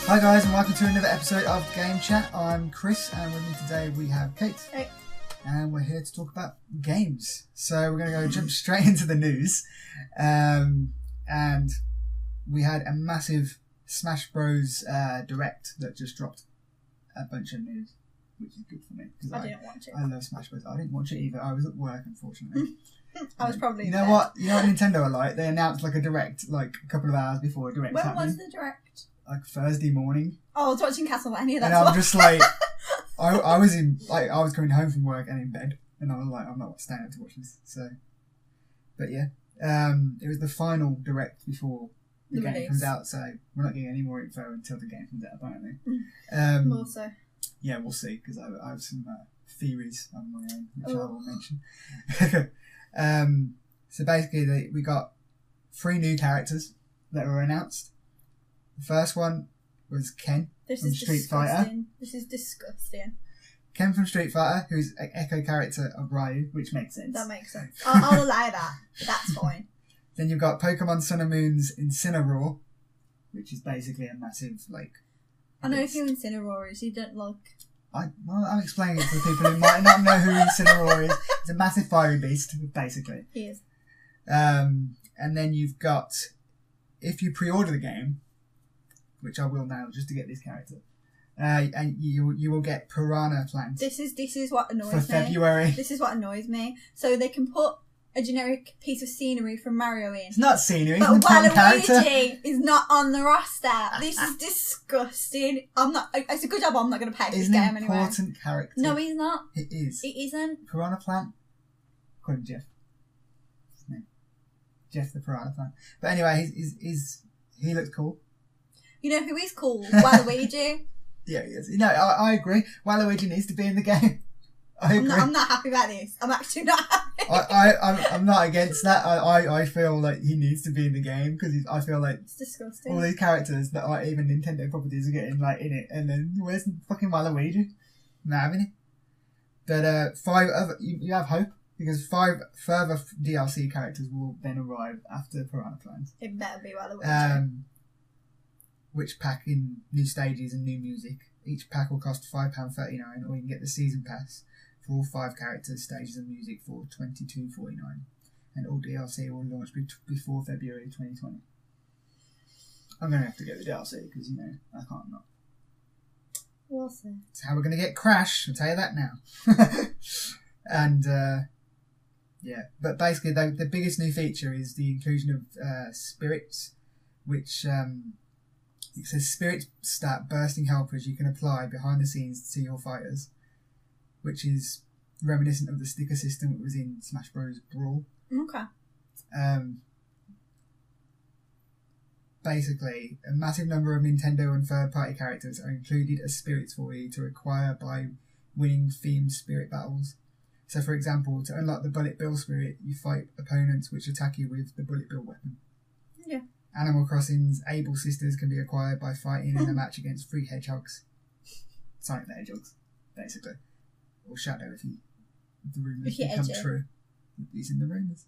Hi guys, and welcome to another episode of Game Chat. I'm Chris, and with me today we have Kate. Hey. And we're here to talk about games. So we're going to jump straight into the news. And we had a massive Smash Bros. Direct that just dropped a bunch of news, which is good for me. I didn't watch it. I love Smash Bros. I didn't watch it either. I was at work, unfortunately. I was probably You know what Nintendo are like? They announced like a Direct like a couple of hours before a Direct When happening. was the Direct? Like Thursday morning. Oh, I was watching Castlevania, that's And I'm why. just like, I was coming home from work and in bed, and I was like, I'm not staying up to watch this. So, but yeah, it was the final Direct before the game release. comes out. So we're not getting any more info until the game comes out, apparently. More so. Yeah, we'll see, because I have some theories on my own, which I will mention. So basically, we got 3 new characters that were announced. The first one was Ken from Street Fighter. This is disgusting. Ken from Street Fighter, who's an echo character of Ryu, which makes sense. That makes sense. I'll allow that. That's fine. Then you've got Pokemon Sun and Moon's Incineroar, which is basically a massive, like... I know a few Incineroars, you don't look... I'm explaining it to the people who might not know who Incineroar is. It's a massive fiery beast, basically. He is. And then you've got, if you pre-order the game, which I will now just to get this character, and you will get Piranha Plant. This is what annoys for me. February. This is what annoys me. So they can put a generic piece of scenery from Mario in. It's not scenery, it's But an important character. Waluigi is not on the roster. This is disgusting. It's a good job I'm not going to pay for this It's an game anyway. important character. No, he's not. It is. It isn't. Piranha Plant? Call him Jeff. His name. Jeff the Piranha Plant. But anyway, he looks cool. You know who is cool? Waluigi. Yeah, he is. No, I agree. Waluigi needs to be in the game. I agree. I'm not happy about this. I'm actually not happy. I'm not against that. I feel like he needs to be in the game because I feel like It's disgusting. all these characters that are even Nintendo properties are getting like in it, and then where's fucking Waluigi? Not having it. But 5 other you have hope because 5 further DLC characters will then arrive after Piranha Plant. It better be Waluigi. Which pack in new stages and new music. Each pack will cost £5.39, or you can get the season pass for all 5 characters, stages and music for $22.49. And all DLC will launch before February 2020. I'm going to have to get the DLC because, I can't not. We'll see. It's how we're going to get Crash, I'll tell you that now. And, yeah. But basically, the biggest new feature is the inclusion of spirits, which... it says spirits stat bursting helpers you can apply behind the scenes to your fighters, which is reminiscent of the sticker system that was in Smash Bros. Brawl. Okay. Basically, a massive number of Nintendo and third-party characters are included as spirits for you to acquire by winning themed spirit battles. So, for example, to unlock the Bullet Bill spirit, you fight opponents which attack you with the Bullet Bill weapon. Yeah. Animal Crossing's Able Sisters can be acquired by fighting in a match against 3 hedgehogs. Sonic the Hedgehogs, basically. Or Shadow if the rumours become edgy. true. He's in the rumours.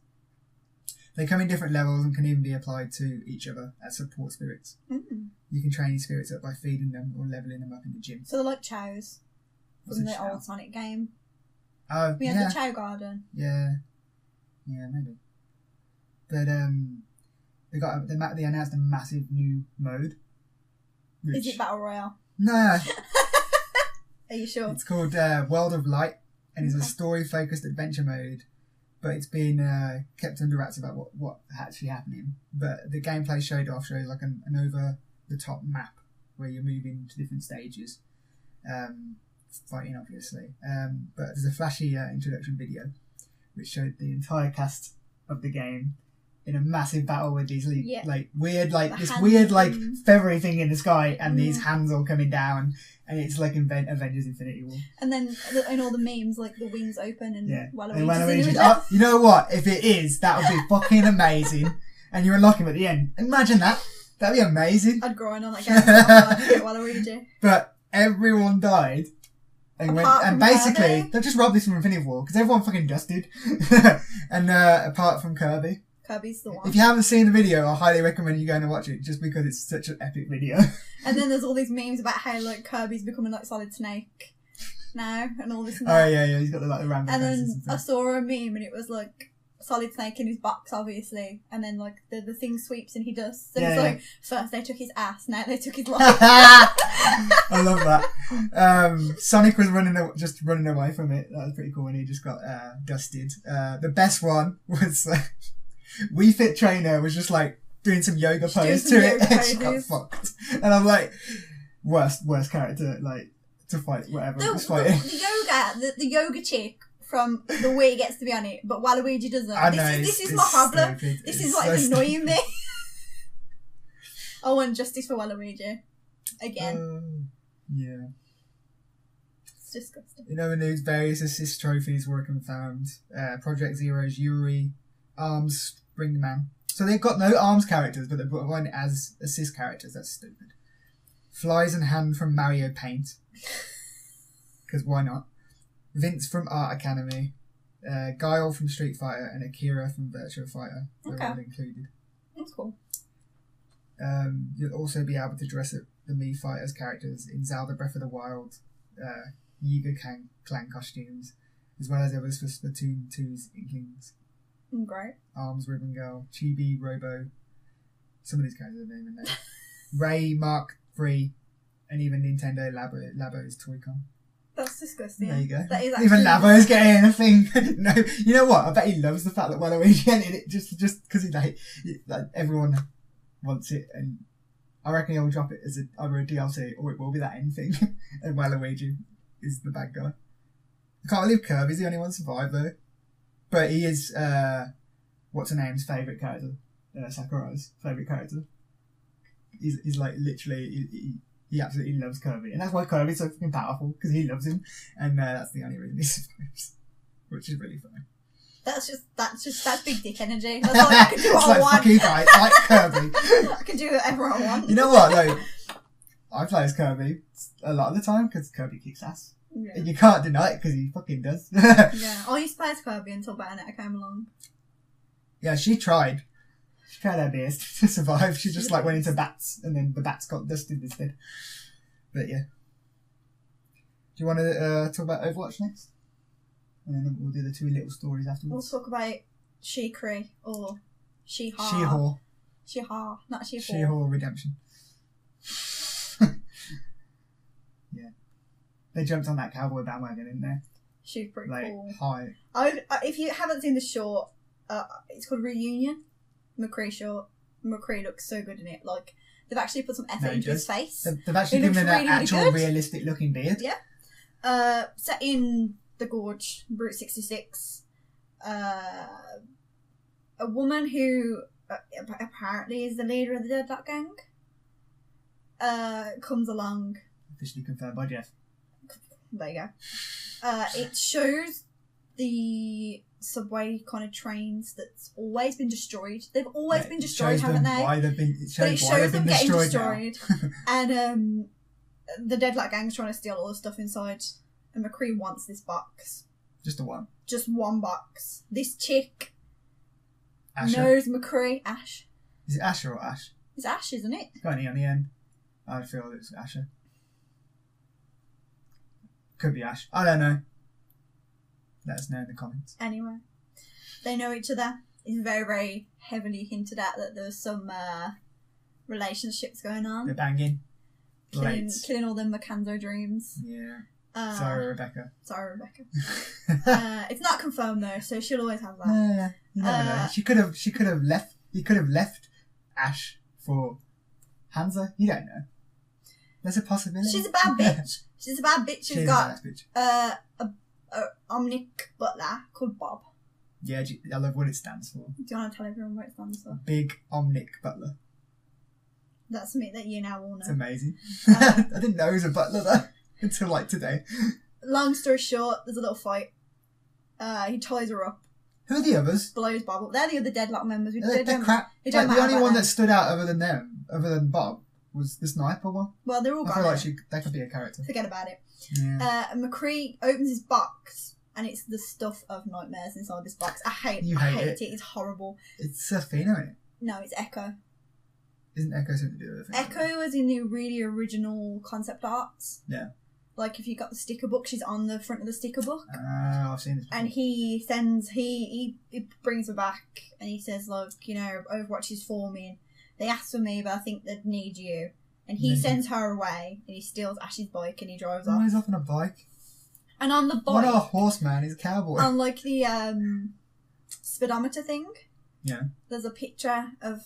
They come in different levels and can even be applied to each other as support spirits. Mm. You can train your spirits up by feeding them or levelling them up in the gym. So they're like chows What's from a the chow? old Sonic game. Oh, We yeah. had the Chow Garden. Yeah. Yeah, maybe. But, they announced a massive new mode. Is it Battle Royale? No. Are you sure? It's called World of Light, and it's a Okay. story-focused adventure mode, but it's been kept under wraps about what actually happening. But the gameplay shows like an over-the-top map where you're moving to different stages, fighting obviously. But there's a flashy introduction video which showed the entire cast of the game in a massive battle with these weird feathery thing in the sky and these hands all coming down, and it's like Avengers Infinity War. And then in all the memes, like the wings open and Waluigi's in oh, you know what? If it is, that would be fucking amazing. And you unlock him at the end. Imagine that. That'd be amazing. I'd grind on that game so hard to get Waluigi. But everyone died. And basically, they've just robbed this from Infinity War because everyone fucking dusted. And apart from Kirby. Kirby's the one. If you haven't seen the video, I highly recommend you going and watch it, just because it's such an epic video. And then there's all these memes about how like Kirby's becoming like Solid Snake now, and all this. And Oh that. yeah, he's got the like the random. And then faces and I stuff. saw a meme, and it was like Solid Snake in his box, obviously, and then like the thing sweeps and he dusts, and it's like first they took his ass, now they took his life. I love that. Sonic was just running away from it. That was pretty cool when he just got dusted. The best one was Wii Fit Trainer was just like doing some yoga pose to it, and she got fucked. And I'm like, worst character like to fight whatever. The yoga chick from the Wii gets to be on it, but Waluigi doesn't. I know, this is my problem. Stupid. This it's is what's so annoying me. I want justice for Waluigi. Again. Yeah. It's disgusting. In other news, various assist trophies were confirmed. Project Zero's Yuri, Arms, Springman. So they've got no Arms characters, but they've got one as assist characters. That's stupid. Flies and Hand from Mario Paint. Because why not? Vince from Art Academy, Guile from Street Fighter, and Akira from Virtua Fighter. They're all included. That's cool. You'll also be able to dress up the Mii Fighters characters in Zelda Breath of the Wild, Yiga Clan costumes, as well as others for Splatoon 2's Inklings. Great. Arms, Ribbon Girl, Chibi, Robo. Some of these characters I don't even know. Ray, Mark III, and even Nintendo Labo's Toy-Con. That's disgusting. There you go. That is actually... Even Labo's getting a thing. No, you know what? I bet he loves the fact that Waluigi ended it just because he like everyone wants it, and I reckon he'll drop it as either a DLC or it will be that end thing. And Waluigi is the bad guy. I can't believe Kirby's the only one survived though, but he is what's her name's favourite character, Sakurai's favourite character. He's like literally. He absolutely loves Kirby, and that's why Kirby's so fucking powerful, because he loves him, and that's the only reason he survives, which is really funny. That's big dick energy. That's like, I can do what I want. Fucking right, like Kirby. I can do whatever I want. You know what though? I play as Kirby a lot of the time because Kirby kicks ass. Yeah. And you can't deny it because he fucking does. Yeah, I used to play as Kirby until Bayonetta came along. Yeah, she tried. She tried her best to survive. She just like went into bats, and then the bats got dusted instead. But yeah. Do you want to talk about Overwatch next? And then we'll do the two little stories afterwards. We'll talk about Shikri or YEE HAW. YEE HAW. YEE HAW, not YEE HAW. YEE HAW Redemption. Yeah. They jumped on that cowboy bandwagon, didn't they? She's pretty cool. High. If you haven't seen the short, it's called Reunion. McCree short. McCree looks so good in it. Like, they've actually put some effort into his face. They've actually given him an actual realistic looking beard. Yeah. Set in the Gorge, Route 66. A woman who apparently is the leader of the Deditae gang comes along. Officially confirmed by Jeff. There you go. It shows the subway kind of trains that's always been destroyed. They've always been destroyed, haven't they? It shows them getting destroyed. And the Deditae gang's trying to steal all the stuff inside. And McCree wants this box. Just the one. Just one box. This chick Asher. knows McCree. Ash. Is it Asher or Ash? It's Ash, isn't it? It's got an E on the end. I feel it's Asher. Could be Ash. I don't know. Let us know in the comments. Anyway, they know each other. It's very, very heavily hinted at that there's some relationships going on. They're banging. Killing all them Macanzo dreams. Yeah. Sorry, Rebecca. It's not confirmed though, so she'll always have that. Yeah, you never know. She could have left. He could have left Ash for Hansa. You don't know. There's a possibility. She's a bad bitch. She's a bad bitch. She's got a Omnic butler called Bob. Yeah, I love what it stands for. Do you want to tell everyone what it stands for? Big Omnic Butler. That's something that you now all know. It's amazing. I didn't know he was a butler though until like today. Long story short, there's a little fight. He ties her up. Who are the others? Blows Bob up. They're the other Deditae members. They're crap. Like, the only one that stood out other than them, other than Bob, was the sniper one. Well, they're all gone. I feel like that could be a character. Forget about it. Yeah. McCree opens his box and it's the stuff of nightmares inside this box. I hate it. It's horrible. It's Athena, isn't it? No, it's Echo. Isn't Echo something to do with it? Echo was in the really original concept arts. Yeah. Like, if you got the sticker book, she's on the front of the sticker book. Oh, I've seen this before. And he brings her back, and he says, like, you know, Overwatch is forming. They asked for me, but I think they'd need you. And he sends her away, and he steals Ash's bike, and he drives off. Oh, he's off on a bike. And on the bike... What a horseman, he's a cowboy. On, like, the speedometer thing. Yeah. There's a picture of...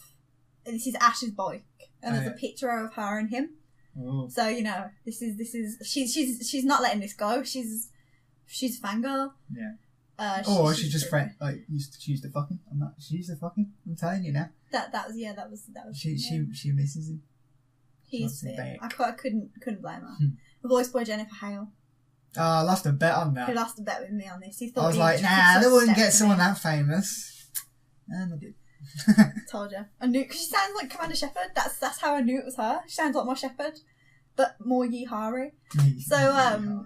This is Ash's bike. And there's a picture of her and him. Oh. So, you know, this is she's not letting this go. She's a fangirl. Yeah. She's just friend. Like, she's the fucking. I'm not. She's the fucking. I'm telling you now. That was. She misses him. He's. I couldn't blame her. Voiced by Jennifer Hale. Oh, I lost a bet on that. Who lost a bet with me on this? He thought I was like, nah, they wouldn't get someone that famous. And they did. Told you. I knew, because she sounds like Commander Shepard. That's how I knew it was her. She sounds like my Shepherd, but more YEE HAW. So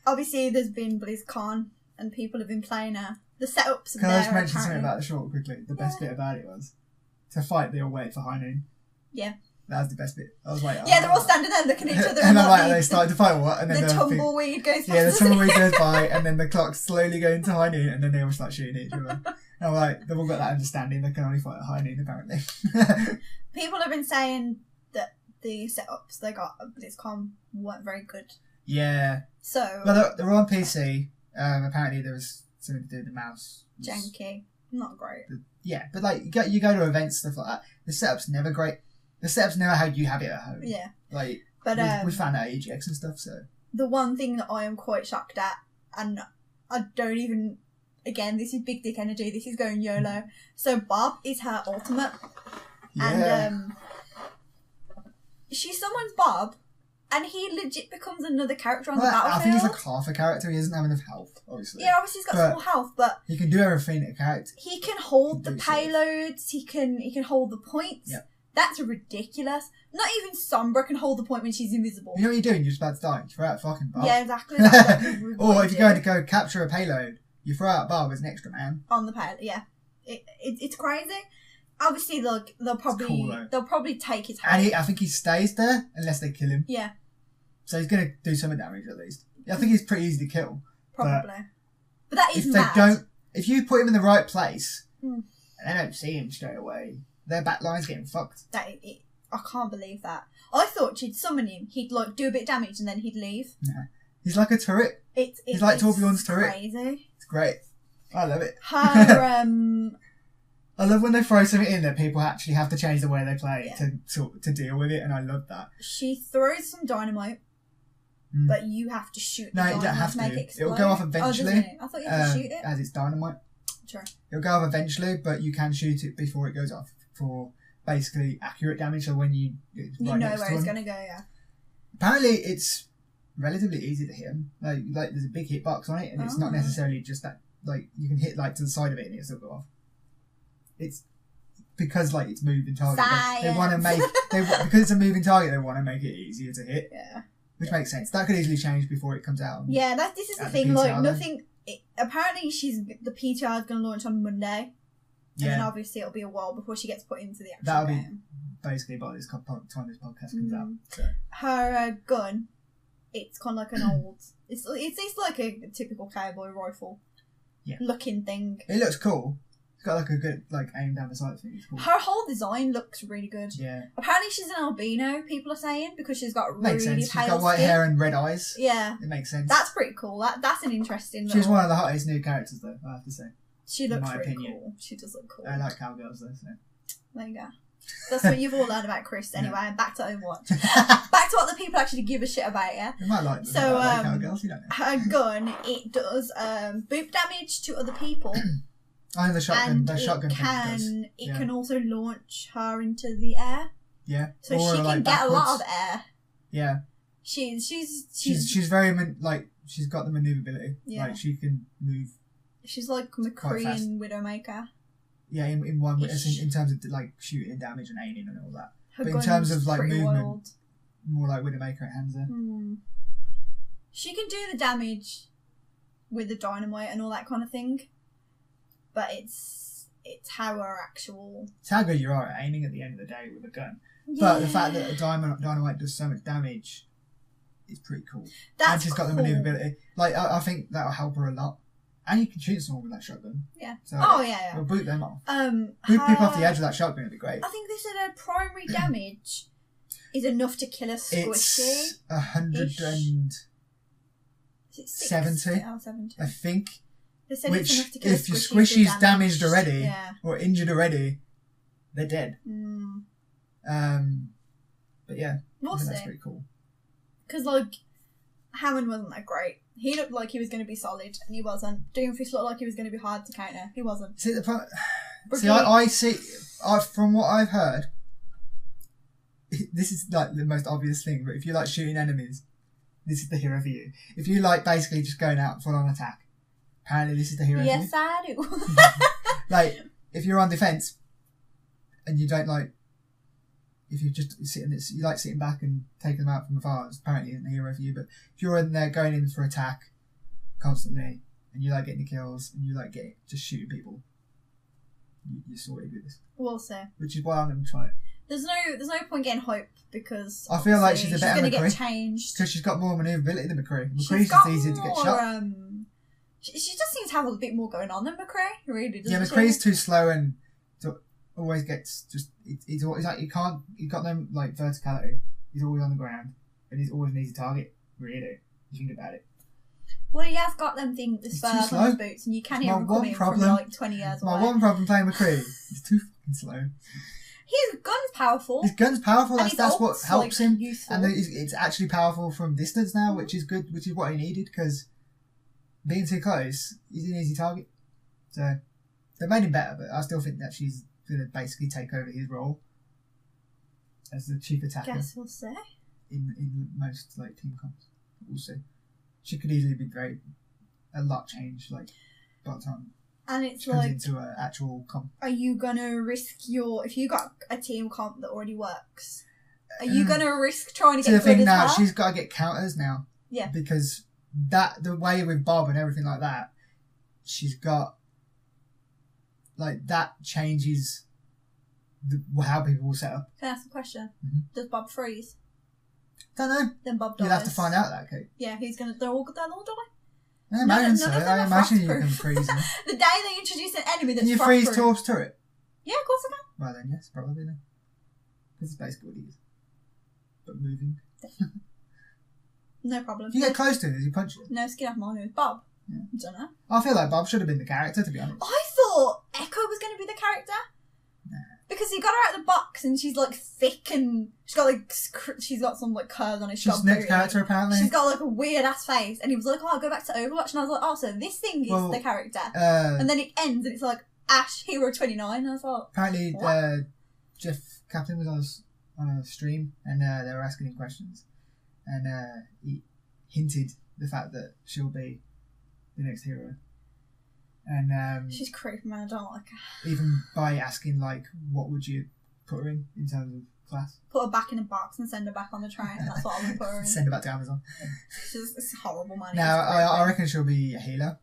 obviously there's been BlizzCon and people have been playing the setups. Can I just mention something about the short quickly? The best bit about it was to fight. They all wait for high noon. Yeah. That was the best bit. I was like, yeah, they're all standing there looking at each other. And then like they started to fight what? And then the tumbleweed goes past. Yeah, the tumbleweed goes by, and then the clock's slowly going to high noon, and then they all start shooting each other. And I'm like, they've all got that understanding. They can only fight at high noon, apparently. People have been saying that the setups they got at BlizzCon weren't very good. Yeah. So. Well, they're on PC. Apparently, there was something to do with the mouse. Janky. Not great. Yeah, but like you go to events, stuff like that. The setup's never great. The setup's never how you have it at home. Yeah. Like, but we found out EGX and stuff, so. The one thing that I am quite shocked at, and I don't even, again, this is big dick energy, this is going YOLO. So Bob is her ultimate. Yeah. And she summons Bob, and he legit becomes another character on the battlefield. I think he's like half a character, he doesn't have enough health, obviously. Yeah, obviously he's got small health, but... He can do everything a character. He can hold the payloads, he can hold the points. Yep. That's ridiculous. Not even Sombra can hold the point when she's invisible. You know what you're doing? You're just about to die. You throw out fucking Bob. Yeah, exactly. Or if you're going to go capture a payload, you throw out Bob as an extra man. On the payload, yeah. It's crazy. Obviously, they'll probably take his head. And I think he stays there unless they kill him. Yeah. So he's going to do some damage at least. I think he's pretty easy to kill. Probably. But that is mad. If you put him in the right place, and they don't see him straight away, their back line's getting fucked. I can't believe that. I thought she'd summon him, he'd like do a bit of damage, and then he'd leave. Nah. He's like a turret. He's like Torbjorn's turret. Crazy. It's great. I love it. Her I love when they throw something in that people actually have to change the way they play to deal with it, and I love that. She throws some dynamite, but you have to shoot the dynamite you don't have to make it explode. It'll go off eventually. Oh, doesn't it? I thought you had to shoot it. As it's dynamite. Sure. It'll go off eventually, but you can shoot it before it goes off for basically accurate damage. So when you know where it's going to go, yeah. Apparently, it's relatively easy to hit him. Like there's a big hitbox on it, and it's not necessarily just that. Like you can hit like to the side of it, and it'll still go off. It's because like it's moving target. They want to make because it's a moving target. They want to make it easier to hit. Yeah. Which makes sense. That could easily change before it comes out. Yeah, this is the thing. Like nothing. Apparently, the PTR is going to launch on Monday. And then obviously it'll be a while before she gets put into the actual game. That'll be basically by this time this podcast comes out. So. Her gun, it's kind of like an old. It's like a typical cowboy rifle. Yeah. Looking thing. It looks cool. It's got like a good aim down the sight thing. It's cool. Her whole design looks really good. Yeah. Apparently she's an albino. People are saying because she's got really makes sense. pale She's got white skin. hair and red eyes. Yeah. It makes sense. That's pretty cool. That's an interesting. She's one of the hottest new characters though. I have to say. She looks really cool. She does look cool. I like cowgirls though. So. There you go. That's what you've all learned about Chris. Anyway, back to Overwatch. Back to what the people actually give a shit about, yeah? You might like them. So, like cowgirls, you don't know. Her gun, it does boop damage to other people. I think the shotgun. And the shotgun it can also launch her into the air. Yeah. So she can get a lot of air. Yeah. She's very she's got the maneuverability. Yeah. Like she can move. She's like McCree in Widowmaker. Yeah, in one in terms of like shooting and damage and aiming and all that. Her but in terms of like movement, wild. More like Widowmaker at Hansa. She can do the damage with the dynamite and all that kind of thing. But it's how her actual... It's how good you are at aiming at the end of the day with a gun. Yeah. But the fact that a dynamite does so much damage is pretty cool. That's and she's got the cool. maneuverability. Like, I think that'll help her a lot. And you can shoot someone with that shotgun. Yeah. So yeah. We'll boot them off. Her, Boot people off the edge of that shotgun would be great. I think they said her primary damage is enough to kill a squishy. It's 170, Is it 70? I think. They said Which, it's enough to kill if a your squishy squishy's damaged already, yeah. or injured already, they're dead. Mm. But yeah, We'll I think see. that's pretty cool. Because, like, Hammond wasn't that great. He looked like he was going to be solid, and he wasn't. Doomfist looked like he was going to be hard to counter. He wasn't. See, I see, from what I've heard, this is like the most obvious thing, but if you like shooting enemies, this is the hero for you. If you like basically just going out full on attack, apparently this is the hero for you. Yes, I do. Like, if you're on defence, and you don't like, if you're just sitting, you like sitting back and taking them out from afar, it's apparently isn't the hero for you. But if you're in there going in for attack constantly, and you like getting the kills, and you like just shooting people, you're sorted with this. We'll see. Which is why I'm going to try it. There's no point getting hype because I feel like she's a better going to McCree. get changed. Because she's got more manoeuvrability than McCree. She's McCree's got just easier to get more, shot. She just seems to have a bit more going on than McCree, really, doesn't Yeah, she? McCree's too slow and always gets just. He's always like he's got no like verticality. He's always on the ground and he's always an easy target. Really, if you think about it. Well, he has got them things, the He's too spurs slow. on his boots, and you can hear My him one coming problem- from like 20 years away. My one problem playing McCree, he's too fucking slow. His gun's powerful. His gun's powerful. And That's his what ult's, helps like, him. useful. And it's actually powerful from distance now, which is good. Which is what he needed because being too close, he's an easy target. So they made him better, but I still think that she's going to basically take over his role as the chief attacker Guess we'll see. in most like team comps. We'll see. She could easily be great. A lot changed like by the time And it's she comes like, into an actual comp. are you gonna risk if you got a team comp that already works? Are you gonna risk trying to So get the thing good now, as her? she's got to get counters now. Yeah. Because the way with Bob and everything like that, she's got like that changes how people will set up. Can I ask a question? Mm-hmm. Does Bob freeze? Don't know. Then Bob dies. You'll have to find out that, Kate. Yeah, they'll all die. I imagine so. none of them I are imagine you frost-proof. can freeze them. The day they introduce an enemy that's Can you freeze frost-proof. Torp's turret? Yeah, of course I can. Well then, yes, probably then. Because it's basically what he is. But moving. No problem. If you get close to him, does he punch you? No skin off my nose. Bob? Yeah. I don't know. I feel like Bob should have been the character, to be honest. I thought Echo was going to be the character. Nah. Because he got her out of the box and she's like thick and she's got some like curves on his She's shoulder. the next character, apparently. She's got like a weird ass face, and he was like, "Oh, I'll go back to Overwatch," and I was like, "Oh, so this thing is the character." And then it ends, and it's like Ash Hero 29. And I was like, apparently, what? Jeff Kaplan was on a stream, and they were asking him questions, and he hinted the fact that she'll be the next hero, and she's creepy, man. I don't like her. even by asking like, what would you put her in terms of class? Put her back in a box and send her back on the train. That's what I'm gonna put her in. Send her back to Amazon. It's horrible, man. Now, I reckon she'll be a healer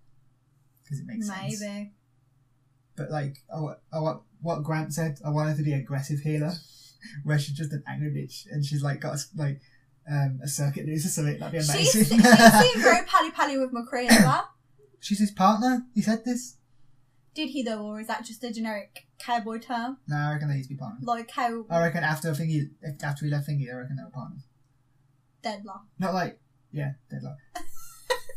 because it makes sense. Maybe. But like, what Grant said, I want her to be an aggressive healer, where she's just an angry bitch and she's like got a circuit loose or something. That'd be amazing. She seemed very pally with McCree as well. She's his partner. He said this. Did he though, or is that just a generic cowboy term? No, I reckon they used to be partners. Like how I reckon after he left Thingy, I reckon they were partners. Deadlock. Not like, yeah, Deadlock.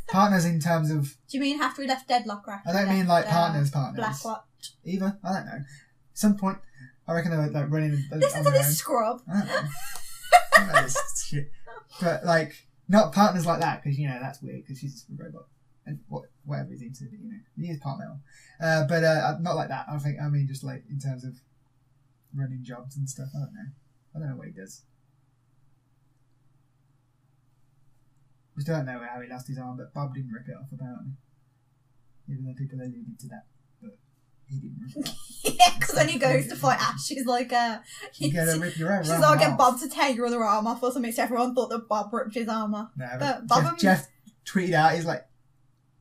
Partners in terms of... Do you mean after we left Deadlock or after I don't we mean left, like partners. Blackwatch? Either. I don't know. Some point, I reckon they were like running Listen on to their this own. scrub. I don't know. I don't know this shit. But like, not partners like that, because, that's weird, because she's a robot. And whatever he's into, he is part male. But not like that. I mean just like in terms of running jobs and stuff. I don't know what he does. We still don't know how he lost his arm, but Bob didn't rip it off apparently. Even though people alluded to that, but he didn't rip it off. Yeah, because when he goes to fight Ash, she's like, you gotta rip your arm she's off. like, get Bob to take your other arm off or something. So everyone thought that Bob ripped his arm off. No, But but Jeff tweeted out, he's like,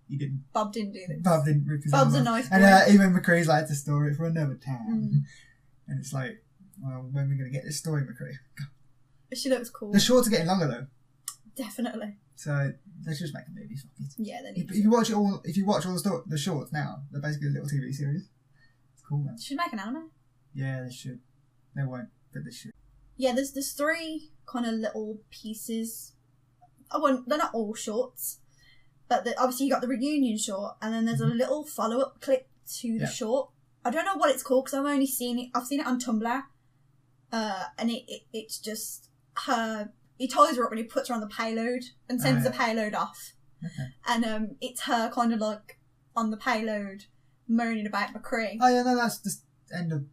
he didn't. Bob didn't do this. Bob didn't rip his Bob's arm a off. nice boy. And even McCree's like, to store it for another time. And it's like, well, when are we going to get this story, McCree? She looks cool. The shorts are getting longer though. Definitely. So let's just make a movie. Fuck it. Yeah, they need If you watch all the shorts now, they're basically a little TV series. It's cool, man. Should make an anime. Yeah, they should. They won't, but they should. Yeah, there's 3 kind of little pieces. They're not all shorts, but obviously you got the reunion short, and then there's a little follow-up clip to the short. I don't know what it's called because I've only seen it. I've seen it on Tumblr, and it's just her. He ties her up when he puts her on the payload and sends the payload off, and it's her kind of like on the payload moaning about McCree. Oh yeah, no, that's the end of.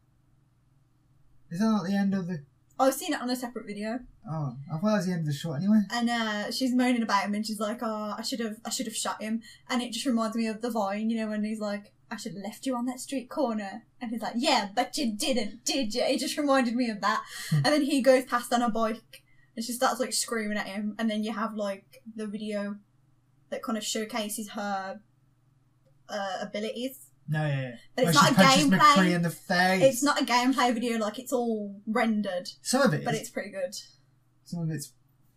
Is that not the end of the? I've seen it on a separate video. Oh, I thought that was the end of the short anyway. And she's moaning about him, and she's like, "Oh, I should have shot him." And it just reminds me of the Vine, you know, when he's like, "I should have left you on that street corner," and he's like, "Yeah, but you didn't, did you?" It just reminded me of that. And then he goes past on a bike, and she starts like screaming at him, and then you have like the video that kind of showcases her abilities. No, yeah. But it's not a gameplay. McCree in the face. It's not a gameplay video, like it's all rendered. Some of it but is. It's pretty good. Some of it's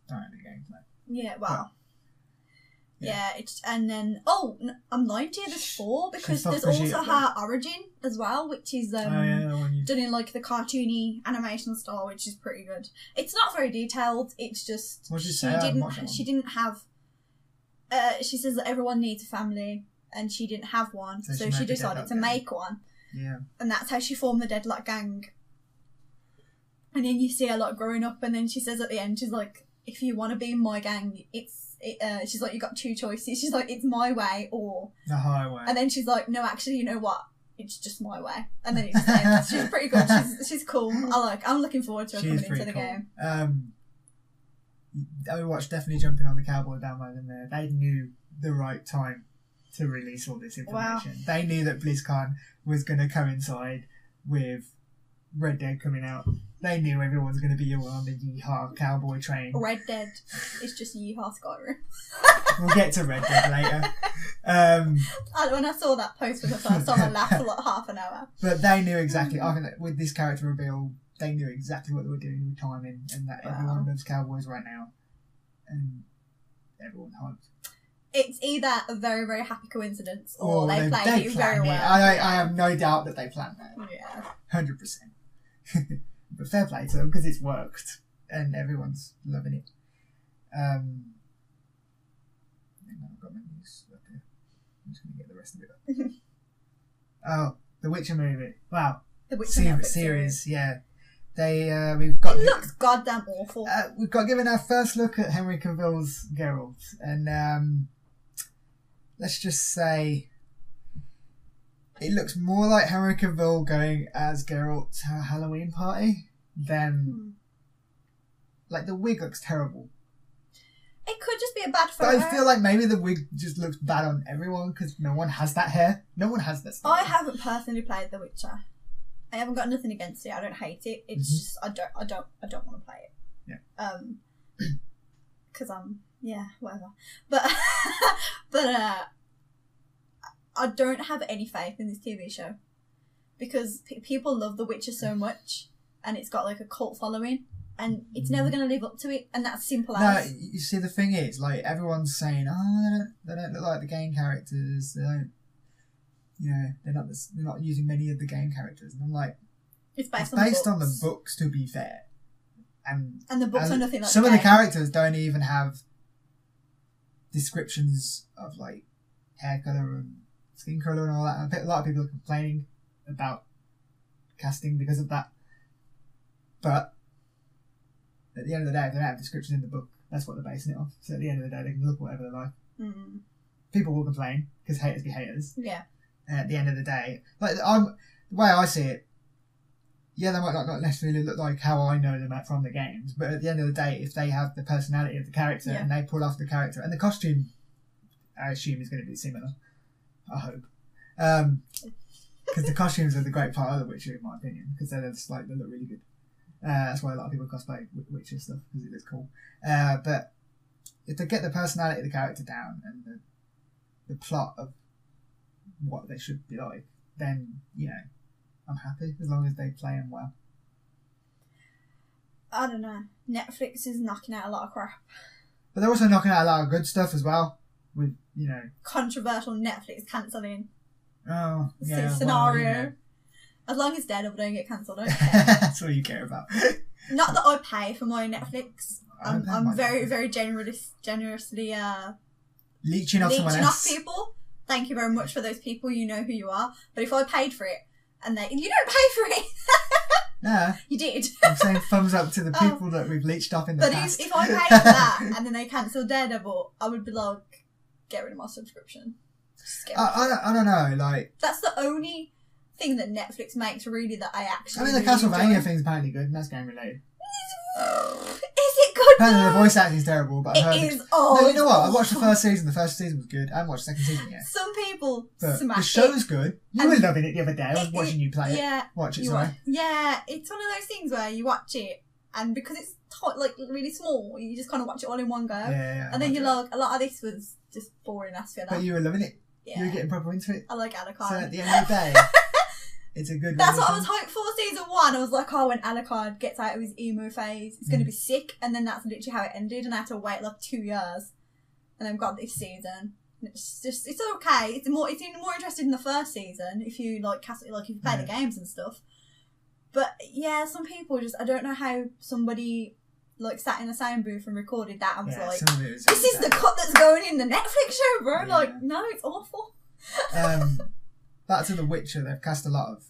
directly gameplay. Yeah, well. But, yeah, and then I'm lying to you. There's 4 because there's also her origin as well, which is done in like the cartoony animation style, which is pretty good. It's not very detailed. It's just what did you say? She didn't have. She says that everyone needs a family, and she didn't have one, so she decided to make one. Yeah, and that's how she formed the Deadlock Gang. And then you see her like growing up, and then she says at the end, she's like, "If you want to be in my gang, she's like, you got 2 choices. She's like, it's my way or the highway." And then she's like, "No, actually, you know what? It's just my way." And then it's the end. She's pretty good. She's cool. I'm looking forward to her coming into the game. Overwatch definitely jumping on the cowboy bandwagon there. They knew the right time to release all this information. Wow. They knew that BlizzCon was going to coincide with Red Dead coming out. They knew everyone's going to be on the YEE HAW cowboy train. Red Dead is just YEE HAW Skyrim. We'll get to Red Dead later. When I saw that post for the first time, I laughed for like half an hour. But they knew exactly, I think that with this character reveal, they knew exactly what they were doing with timing, and that everyone loves cowboys right now. And everyone's hyped. It's either a very, very happy coincidence or they played it very well. I have no doubt that they planned that. Yeah. 100%. But fair play to them because it's worked and everyone's loving it. I think I've got my news up here. I'm just going to get the rest of it up. The Witcher movie. Wow. The Witcher series, yeah. We've got. It looks goddamn awful. We've got given our first look at Henry Cavill's Geralt, and let's just say it looks more like Henry Cavill going as Geralt to a Halloween party than like the wig looks terrible. It could just be a bad photo. But I feel like maybe the wig just looks bad on everyone because no one has that hair. No one has that style. I haven't personally played The Witcher. I haven't got nothing against it. I don't hate it. It's just I don't want to play it. Yeah. Because whatever. But I don't have any faith in this TV show because people love The Witcher so much, and it's got like a cult following, and it's never going to live up to it, and that's simple as. No, you see, the thing is, like everyone's saying, they don't look like the game characters. They don't. You know, they're not using many of the game characters, and I'm like, it's based on the books. To be fair, and the books are nothing like some of the characters don't even have descriptions of like hair color and skin color and all that. And a lot of people are complaining about casting because of that. But at the end of the day, if they don't have descriptions in the book, that's what they're basing it on. So at the end of the day, they can look whatever they like. Mm-hmm. People will complain because haters be haters. Yeah. And at the end of the day, like the way I see it, yeah, they might not necessarily look like how I know them from the games, but at the end of the day, if they have the personality of the character and they pull off the character, and the costume, I assume, is going to be similar. I hope, because the costumes are the great part of The Witcher, in my opinion, because they're just like they look really good. That's why a lot of people cosplay Witcher stuff because it looks cool. But if they get the personality of the character down and the plot of what they should be like, then, you know, I'm happy as long as they play them well. I don't know. Netflix is knocking out a lot of crap. But they're also knocking out a lot of good stuff as well. With, you know... Controversial Netflix cancelling. Oh, yeah. Scenario. Well, you know. As long as Daredevil don't get cancelled, I don't care. care. That's all you care about. Not that I pay for my Netflix. I'm very, very generously leeching off someone else. Off people. Thank you very much for those people. You know who you are. But if I paid for it and you don't pay for it. No. You did. I'm saying thumbs up to the people that we've leached off in the past. But if I paid for that and then they cancelled Daredevil, I would be like, get rid of my subscription. I don't know, like... That's the only thing that Netflix makes, really, that I actually the really Castlevania enjoy. thing's apparently good, and that's game related. Is it good, apparently though? the voice acting's terrible, but I heard... It is. Oh, no, you know what? I watched the first season. The first season was good. I haven't watched the second season yet. Some people but smash the show's good. You were loving it the other day. I was watching you play it. Yeah. Watch it, sorry. Yeah, it's one of those things where you watch it, and because it's like really small, you just kind of watch it all in one go. Yeah. And then you're like, a lot of this was just boring as filler. But you were loving it. Yeah. You were getting proper into it. I like Alucard. So at the end of the day, it's a good That's what I was hyped for season 1. I was like, oh, when Alucard gets out of his emo phase, it's going to be sick. And then that's literally how it ended. And I had to wait like 2 years. And then got this season. And it's okay. It's more interested in the first season if you if you play the games and stuff. But yeah, some people I don't know how somebody like sat in a sound booth and recorded that and was like, this is the cut that's going in the Netflix show, bro. Yeah. Like, no, it's awful. Back to The Witcher, they've cast a lot of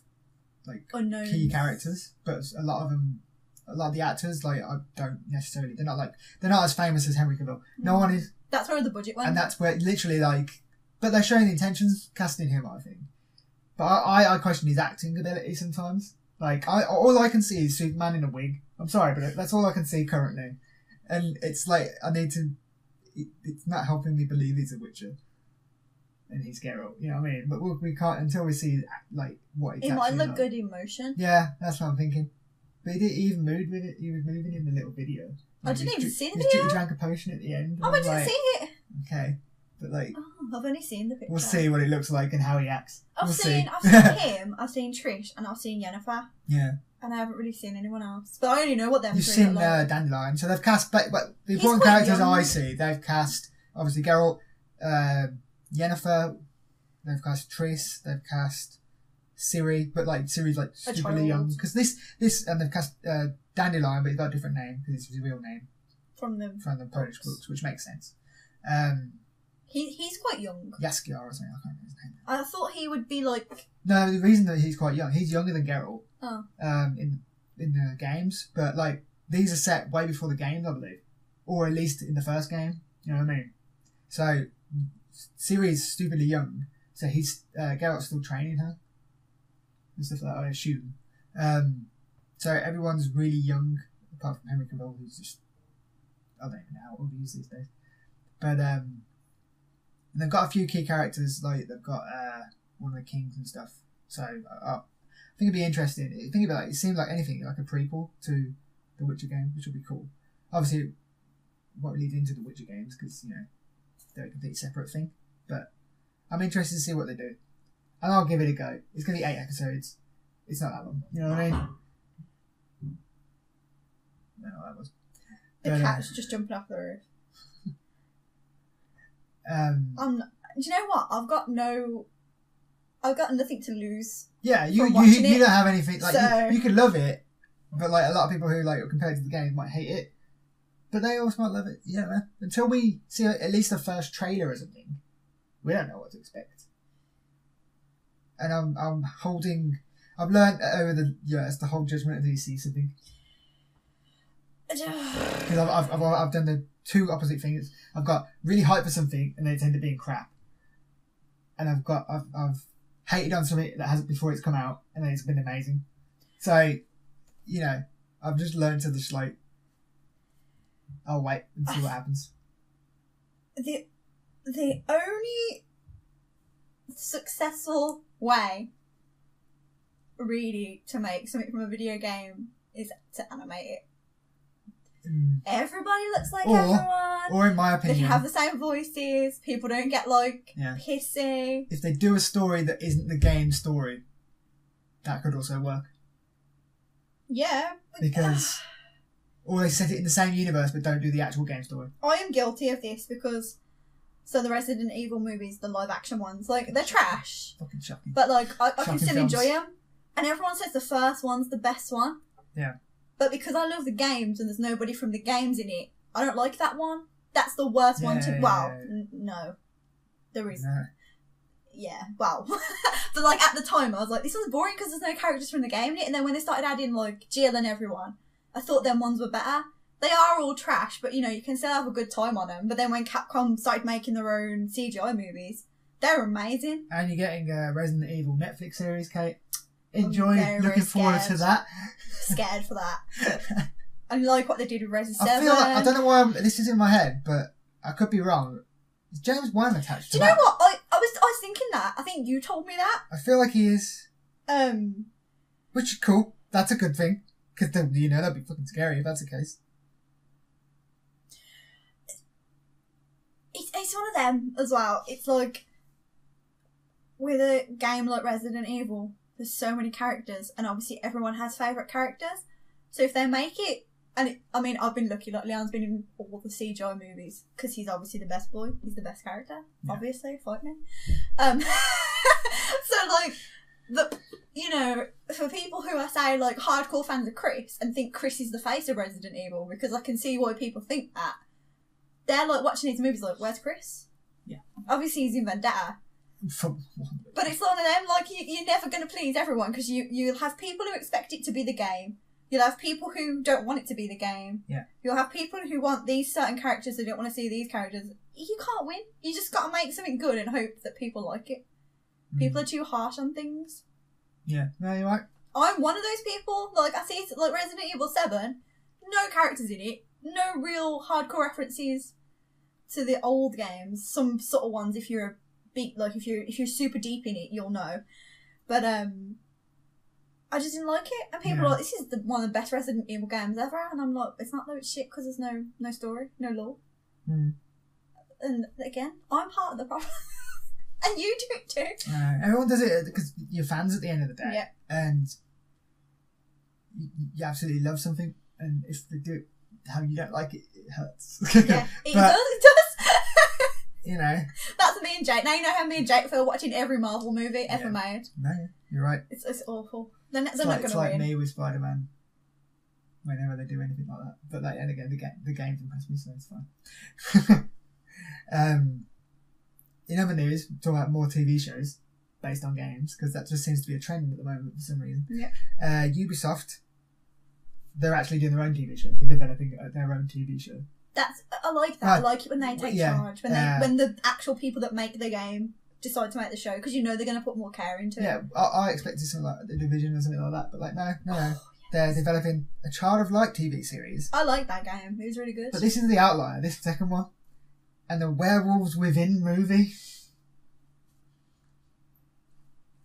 like unknowns. Key characters, but a lot of the actors, like, they're not as famous as Henry Cavill. No one is. That's where the budget went. And that's where literally but they're showing the intentions casting him, I think. But I question his acting ability sometimes. Like, all I can see is Superman in a wig. I'm sorry, but that's all I can see currently. And it's like, it's not helping me believe he's a Witcher. And he's Geralt, you know what I mean? But we can't, until we see, like, what he's it might look like. good in motion. Yeah, that's what I'm thinking. But he even moved with it. He was moving in the little video. I didn't even see the video. He drank a potion at the end. Oh, I didn't see it. Okay. But, like... Oh, I've only seen the picture. We'll see what it looks like and how he acts. I've seen him, I've seen Trish, and I've seen Yennefer. Yeah. And I haven't really seen anyone else. But I only know what them You've three seen look like. Dandelion. So they've cast... But the important characters I see, they've cast, obviously, Geralt, Yennefer, they've cast Triss, they've cast Ciri, but, like, Ciri's, like, stupidly young. Because and they've cast Dandelion, but he's got a different name, because it's his real name. From the Polish books, which makes sense. He's quite young. Jaskier or something, I can't remember his name. I thought he would be like... No, the reason that he's quite young, he's younger than Geralt. Oh. In the games, but like these are set way before the games, I believe, or at least in the first game. You know what I mean? So Ciri's stupidly young, so Geralt's still training her and stuff like that, I assume. So everyone's really young, apart from Henry Cavill, who's just, I don't even know how old he is these days. But and they've got a few key characters, like they've got one of the kings and stuff. So I think it'd be interesting. Think about it. It seems like anything, like a prequel to the Witcher game, which would be cool. Obviously, it won't lead into the Witcher games because, you know, they're a completely separate thing. But I'm interested to see what they do. And I'll give it a go. It's going to be 8 episodes. It's not that long. You know what I mean? I don't know what that was. The cat's just jumping off the roof. Do you know what? I've got nothing to lose. Yeah, you don't have anything. Like so... you could love it, but like a lot of people who like compared to the game might hate it, but they also might love it. Yeah, man. Until we see at least the first trailer or something, we don't know what to expect. And I've learned over the years to hold judgment until you see something. Because I've done the two opposite things. I've got really hyped for something and then it's ended up being crap. And I've hated on something that hasn't before it's come out and then it's been amazing. So, you know, I've just learned to just like, I'll wait and see what happens. The only successful way really to make something from a video game is to animate it. Everybody looks like everyone. Or in my opinion, they have the same voices. People don't get pissy. If they do a story that isn't the game story, that could also work. Yeah. Because or they set it in the same universe but don't do the actual game story. I am guilty of this because the Resident Evil movies, the live action ones, they're trash. Fucking shocking. But I can still films. enjoy them. And everyone says the first one's the best one. Yeah. But because I love the games and there's nobody from the games in it, I don't like that one. That's the worst one to... no. There is... No. Yeah, well. But at the time I was like, this one's boring because there's no characters from the game in it. And then when they started adding Jill and everyone, I thought them ones were better. They are all trash, but you can still have a good time on them. But then when Capcom started making their own CGI movies, they're amazing. And you're getting a Resident Evil Netflix series, Kate. Enjoy. Looking forward to that. Scared for that. I like what they did with Resident 7. I don't know why this is in my head, but I could be wrong. Is James Wan attached to that? Do you know what? I was thinking that. I think you told me that. I feel like he is. Which is cool. That's a good thing. Because, that'd be fucking scary if that's the case. It's one of them as well. It's with a game like Resident Evil, there's so many characters, and obviously everyone has favourite characters. So if they make it, I've been lucky. Leon's been in all the CGI movies because he's obviously the best boy. He's the best character, obviously. Fight me. For people who are say hardcore fans of Chris and think Chris is the face of Resident Evil, because I can see why people think that. They're watching these movies where's Chris? Yeah. Obviously he's in Vendetta. But it's one of them, you're never going to please everyone because you'll have people who expect it to be the game. You'll have people who don't want it to be the game. Yeah. You'll have people who want these certain characters, they don't want to see these characters. You can't win. You just got to make something good and hope that people like it. People are too harsh on things. Yeah, no, you're right. I'm one of those people. I see Resident Evil 7, no characters in it, no real hardcore references to the old games. Some sort of ones, if you're a big, if you're super deep in it, you'll know. But I just didn't like it, and people are like, "This is one of the best Resident Evil games ever," and I'm like, "It's not it's shit because there's no story, no lore." And again, I'm part of the problem. And you do it too. Everyone does it because you're fans at the end of the day. Yeah. And you absolutely love something, and if they do it how you don't like it, it hurts. Yeah, it does. That's me and Jake. Now you know how me and Jake feel watching every Marvel movie ever made. No, you're right. It's awful. They're not going to win. It's like me with Spiderman. Whenever they do anything like that, but and again, the games impress me, so it's fine. In other news, talk about more TV shows based on games, because that just seems to be a trend at the moment for some reason. Yeah. Ubisoft, they're actually doing their own TV show. They're developing their own TV show. I like that. I like it when they take charge, when the actual people that make the game decide to make the show, because they're going to put more care into it. Yeah, I expected something like The Division or something like that, but no. They're developing a Child of Light TV series. I like that game. It was really good. But this is the outlier, this second one. And the Werewolves Within movie.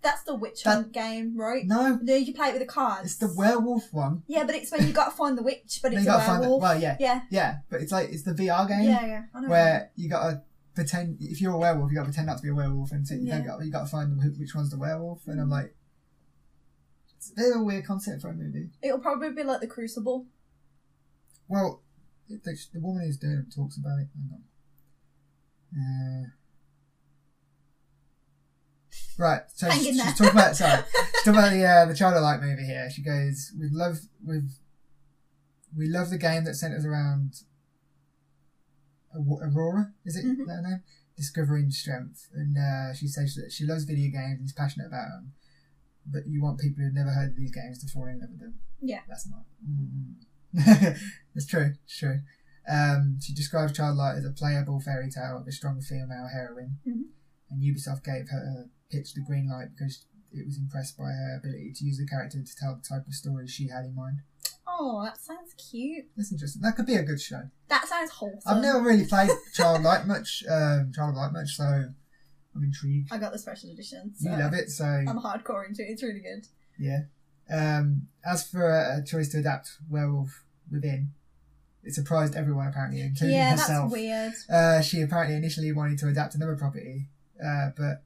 That's the witch hunt game, right? No. You play it with the cards. It's the werewolf one. Yeah, but it's when you got to find the witch, but it's a werewolf. Yeah. But it's the VR game. Yeah. I know where you got to pretend, if you're a werewolf, you got to pretend not to be a werewolf, and so you got to find which one's the werewolf. And I'm like, it's a bit of a weird concept for a movie. It'll probably be like The Crucible. Well, the woman who's doing it talks about it. Hang on. Right, so she's talking about the Child of Light movie here. She goes, we love the game that centres around Aurora, is it that name? Discovering strength, and she says that she loves video games and is passionate about them, but you want people who've never heard of these games to fall in love with them. Yeah, that's not. It's true. It's true. She describes Child of Light as a playable fairy tale of a strong female heroine, and Ubisoft gave her pitch the green light because it was impressed by her ability to use the character to tell the type of stories she had in mind. Oh, that sounds cute. That's interesting. That could be a good show. That sounds wholesome. I've never really played Child of Light much, so I'm intrigued. I got the special edition. So you love it, so I'm hardcore into it. It's really good. Yeah. As for a choice to adapt Werewolf Within, it surprised everyone apparently, including herself. That's weird. She apparently initially wanted to adapt another property, but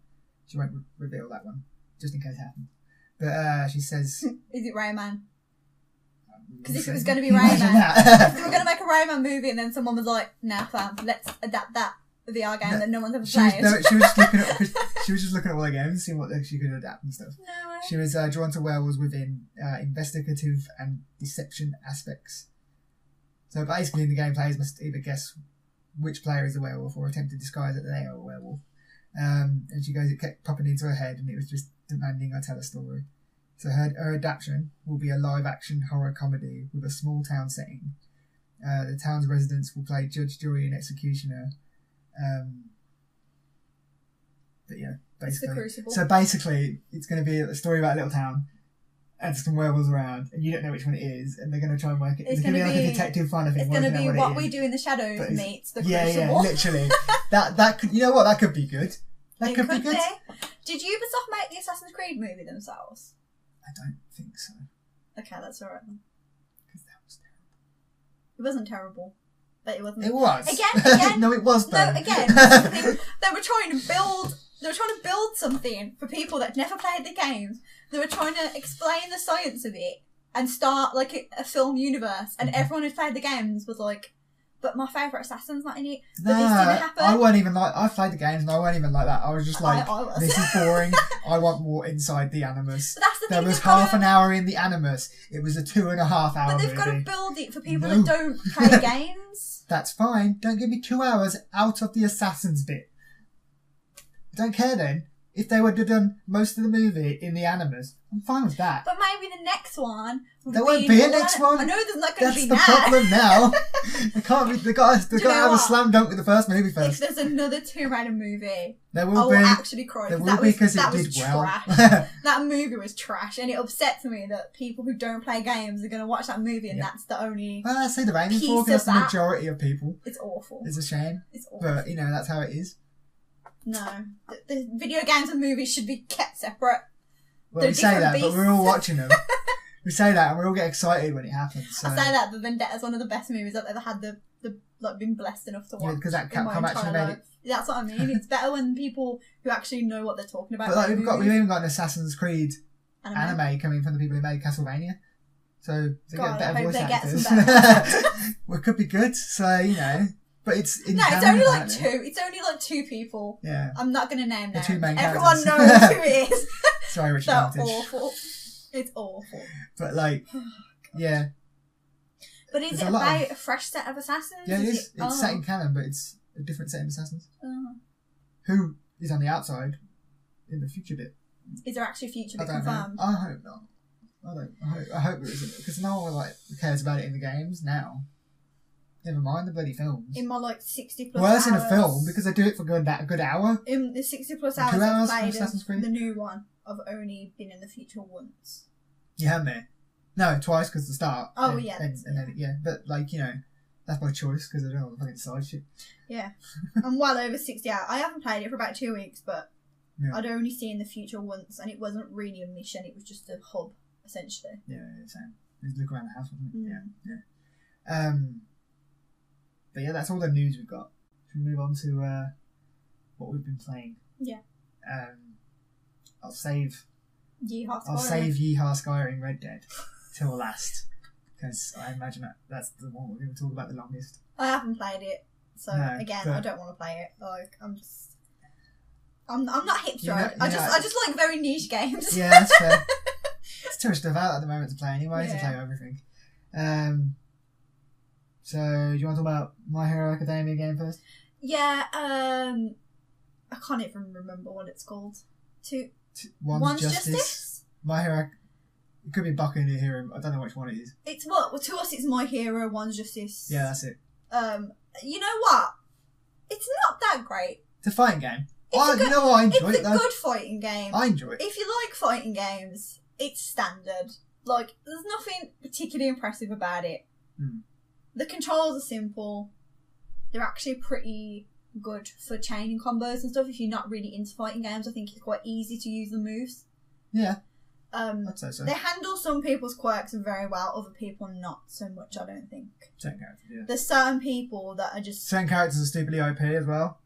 she won't reveal that one, just in case it happens. But she says... Is it Rayman? Because if it was going to be Rayman, if they were going to make a Rayman movie and then someone was like, nah fam, let's adapt that VR game that no one's ever played. She was just looking at all the games, seeing what she could adapt and stuff. No way. She was drawn to werewolves within investigative and deception aspects. So basically the game players must either guess which player is a werewolf or attempt to disguise that they are a werewolf. And she goes, it kept popping into her head and it was just demanding I tell a story. So her adaptation will be a live-action horror comedy with a small town setting. The town's residents will play judge, jury and executioner. But yeah, basically. It's the Crucible. So basically, it's going to be a story about a little town and some werewolves around, and you don't know which one it is, and they're going to try and work it. It's going to be like a detective kind of thing. It's going to be what we do in the shadows meets the Crucible. Yeah, literally. that could, you know what? That could be good. That could be good. Did Ubisoft make the Assassin's Creed movie themselves? I don't think so. Okay, that's alright then. Because that was terrible. It wasn't terrible. But it wasn't. It was. Again. No, it was though. No, again. They were trying to build something for people that never played the games. They were trying to explain the science of it and start like a film universe. And everyone who played the games was like, but my favourite assassin's not in it. But this didn't happen. I weren't even like... I played the games and I weren't even like that. I was just like, this is boring. I want more inside the Animus. But that's the there thing, was half an hour in the Animus. It was a 2.5 hour But they've movie. got to build it for people that don't play games. That's fine. Don't give me 2 hours out of the Assassins bit. I don't care then. If they would have done most of the movie in the Animus, I'm fine with that. But maybe the next one... There won't be a next one. I know there's not going to be now. That's the problem now. They can't. They got to have a slam dunk with the first movie first. If there's another Tomb Raider movie, there will I will actually cry. There will be because it did well. That movie was trash, and it upsets me that people who don't play games are going to watch that movie, and that's the only. Well, I say the Rainbow for that's the majority of people. It's awful. It's a shame. It's awful. But that's how it is. No, the video games and movies should be kept separate. Well, we say that, but we're all watching them. We say that, and we all get excited when it happens. So. I say that, but Vendetta's one of the best movies I've ever had been blessed enough to watch. Yeah, because that Capcom actually made it. That's what I mean. It's better when people who actually know what they're talking about. But we've even got an Assassin's Creed anime coming from the people who made Castlevania. So they get better voice actors. Well, it could be good. So but it's in it's only like two. It's only like two people. Yeah. I'm not going to name them. Everyone knows who it is. Sorry, Richard. They're awful. It's awful. But yeah. But is it about a fresh set of assassins? Yeah, it is. It's set in canon, but it's a different set of assassins. Who is on the outside in the future bit? Is there actually a future bit confirmed? I hope not. I hope there isn't, because no one cares about it in the games now. Never mind the bloody films. In my 60 plus hours. Worse in a film because they do it for a good hour. In the 60 plus hours 2 hours I've Assassin's Creed? The new one, I've only been in the future once. You haven't there? No, twice because the start. Oh and, yeah. And then but that's by choice because I don't know what the fucking side shit. Yeah, I'm well over 60 hours. I haven't played it for about 2 weeks, but I'd only seen the future once, and it wasn't really a mission. It was just a hub essentially. Yeah, same. Just look around the house, wasn't it? Yeah. But yeah, that's all the news we've got. Should we move on to what we've been playing? Yeah. I'll save YEE HAW Skyrim Red Dead till last, because I imagine that's the one we're going to talk about the longest. I haven't played it, so I don't want to play it. I'm not hipster. I just like very niche games. Yeah, that's fair. There's too much stuff out at the moment to play anyway, to play everything. So, do you want to talk about My Hero Academia again first? Yeah, I can't even remember what it's called. One's Justice? My Hero... It could be Baku no Hero. I don't know which one it is. It's what? Well, to us it's My Hero, One's Justice. Yeah, that's it. You know what? It's not that great. It's a fighting game. I enjoy it, It's a good fighting game. I enjoy it. If you like fighting games, it's standard. There's nothing particularly impressive about it. The controls are simple. They're actually pretty good for chaining combos and stuff. If you're not really into fighting games, I think it's quite easy to use the moves. Yeah. I'd say so. They handle some people's quirks very well, other people not so much, I don't think. Certain characters, yeah. There's certain people that are just... Certain characters are stupidly OP as well.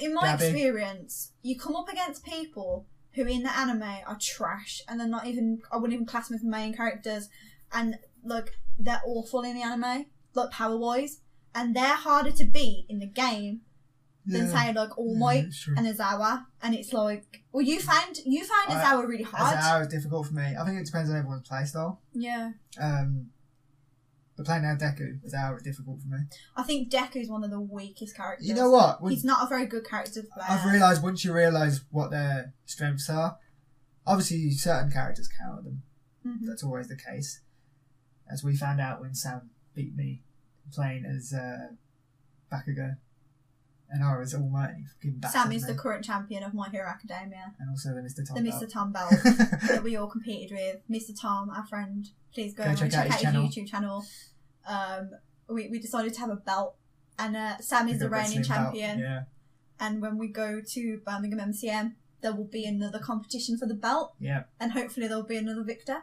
In my experience, you come up against people who in the anime are trash, and they're not even... I wouldn't even class them as main characters, and, like, they're awful in the anime, like, power-wise, and they're harder to beat in the game than say like All Might and Azawa, and it's like, well, you found Azawa really hard. Azawa is difficult for me. I think it depends on everyone's playstyle. Yeah. But playing now Deku, Azawa is difficult for me. I think Deku is one of the weakest characters. You know what? He's not a very good character to play. I've realised once you realise what their strengths are, obviously certain characters counter them. Mm-hmm. That's always the case, as we found out when Sam beat me playing as Bakugo. And I was All Might. Sam is the current champion of My Hero Academia. And also the Mr. Tom The belt. Mr. Tom belt that we all competed with. Mr. Tom, our friend, please go and check out his YouTube channel. We decided to have a belt. And Sam is the reigning champion. Yeah. And when we go to Birmingham MCM, there will be another competition for the belt. Yeah. And hopefully there will be another victor.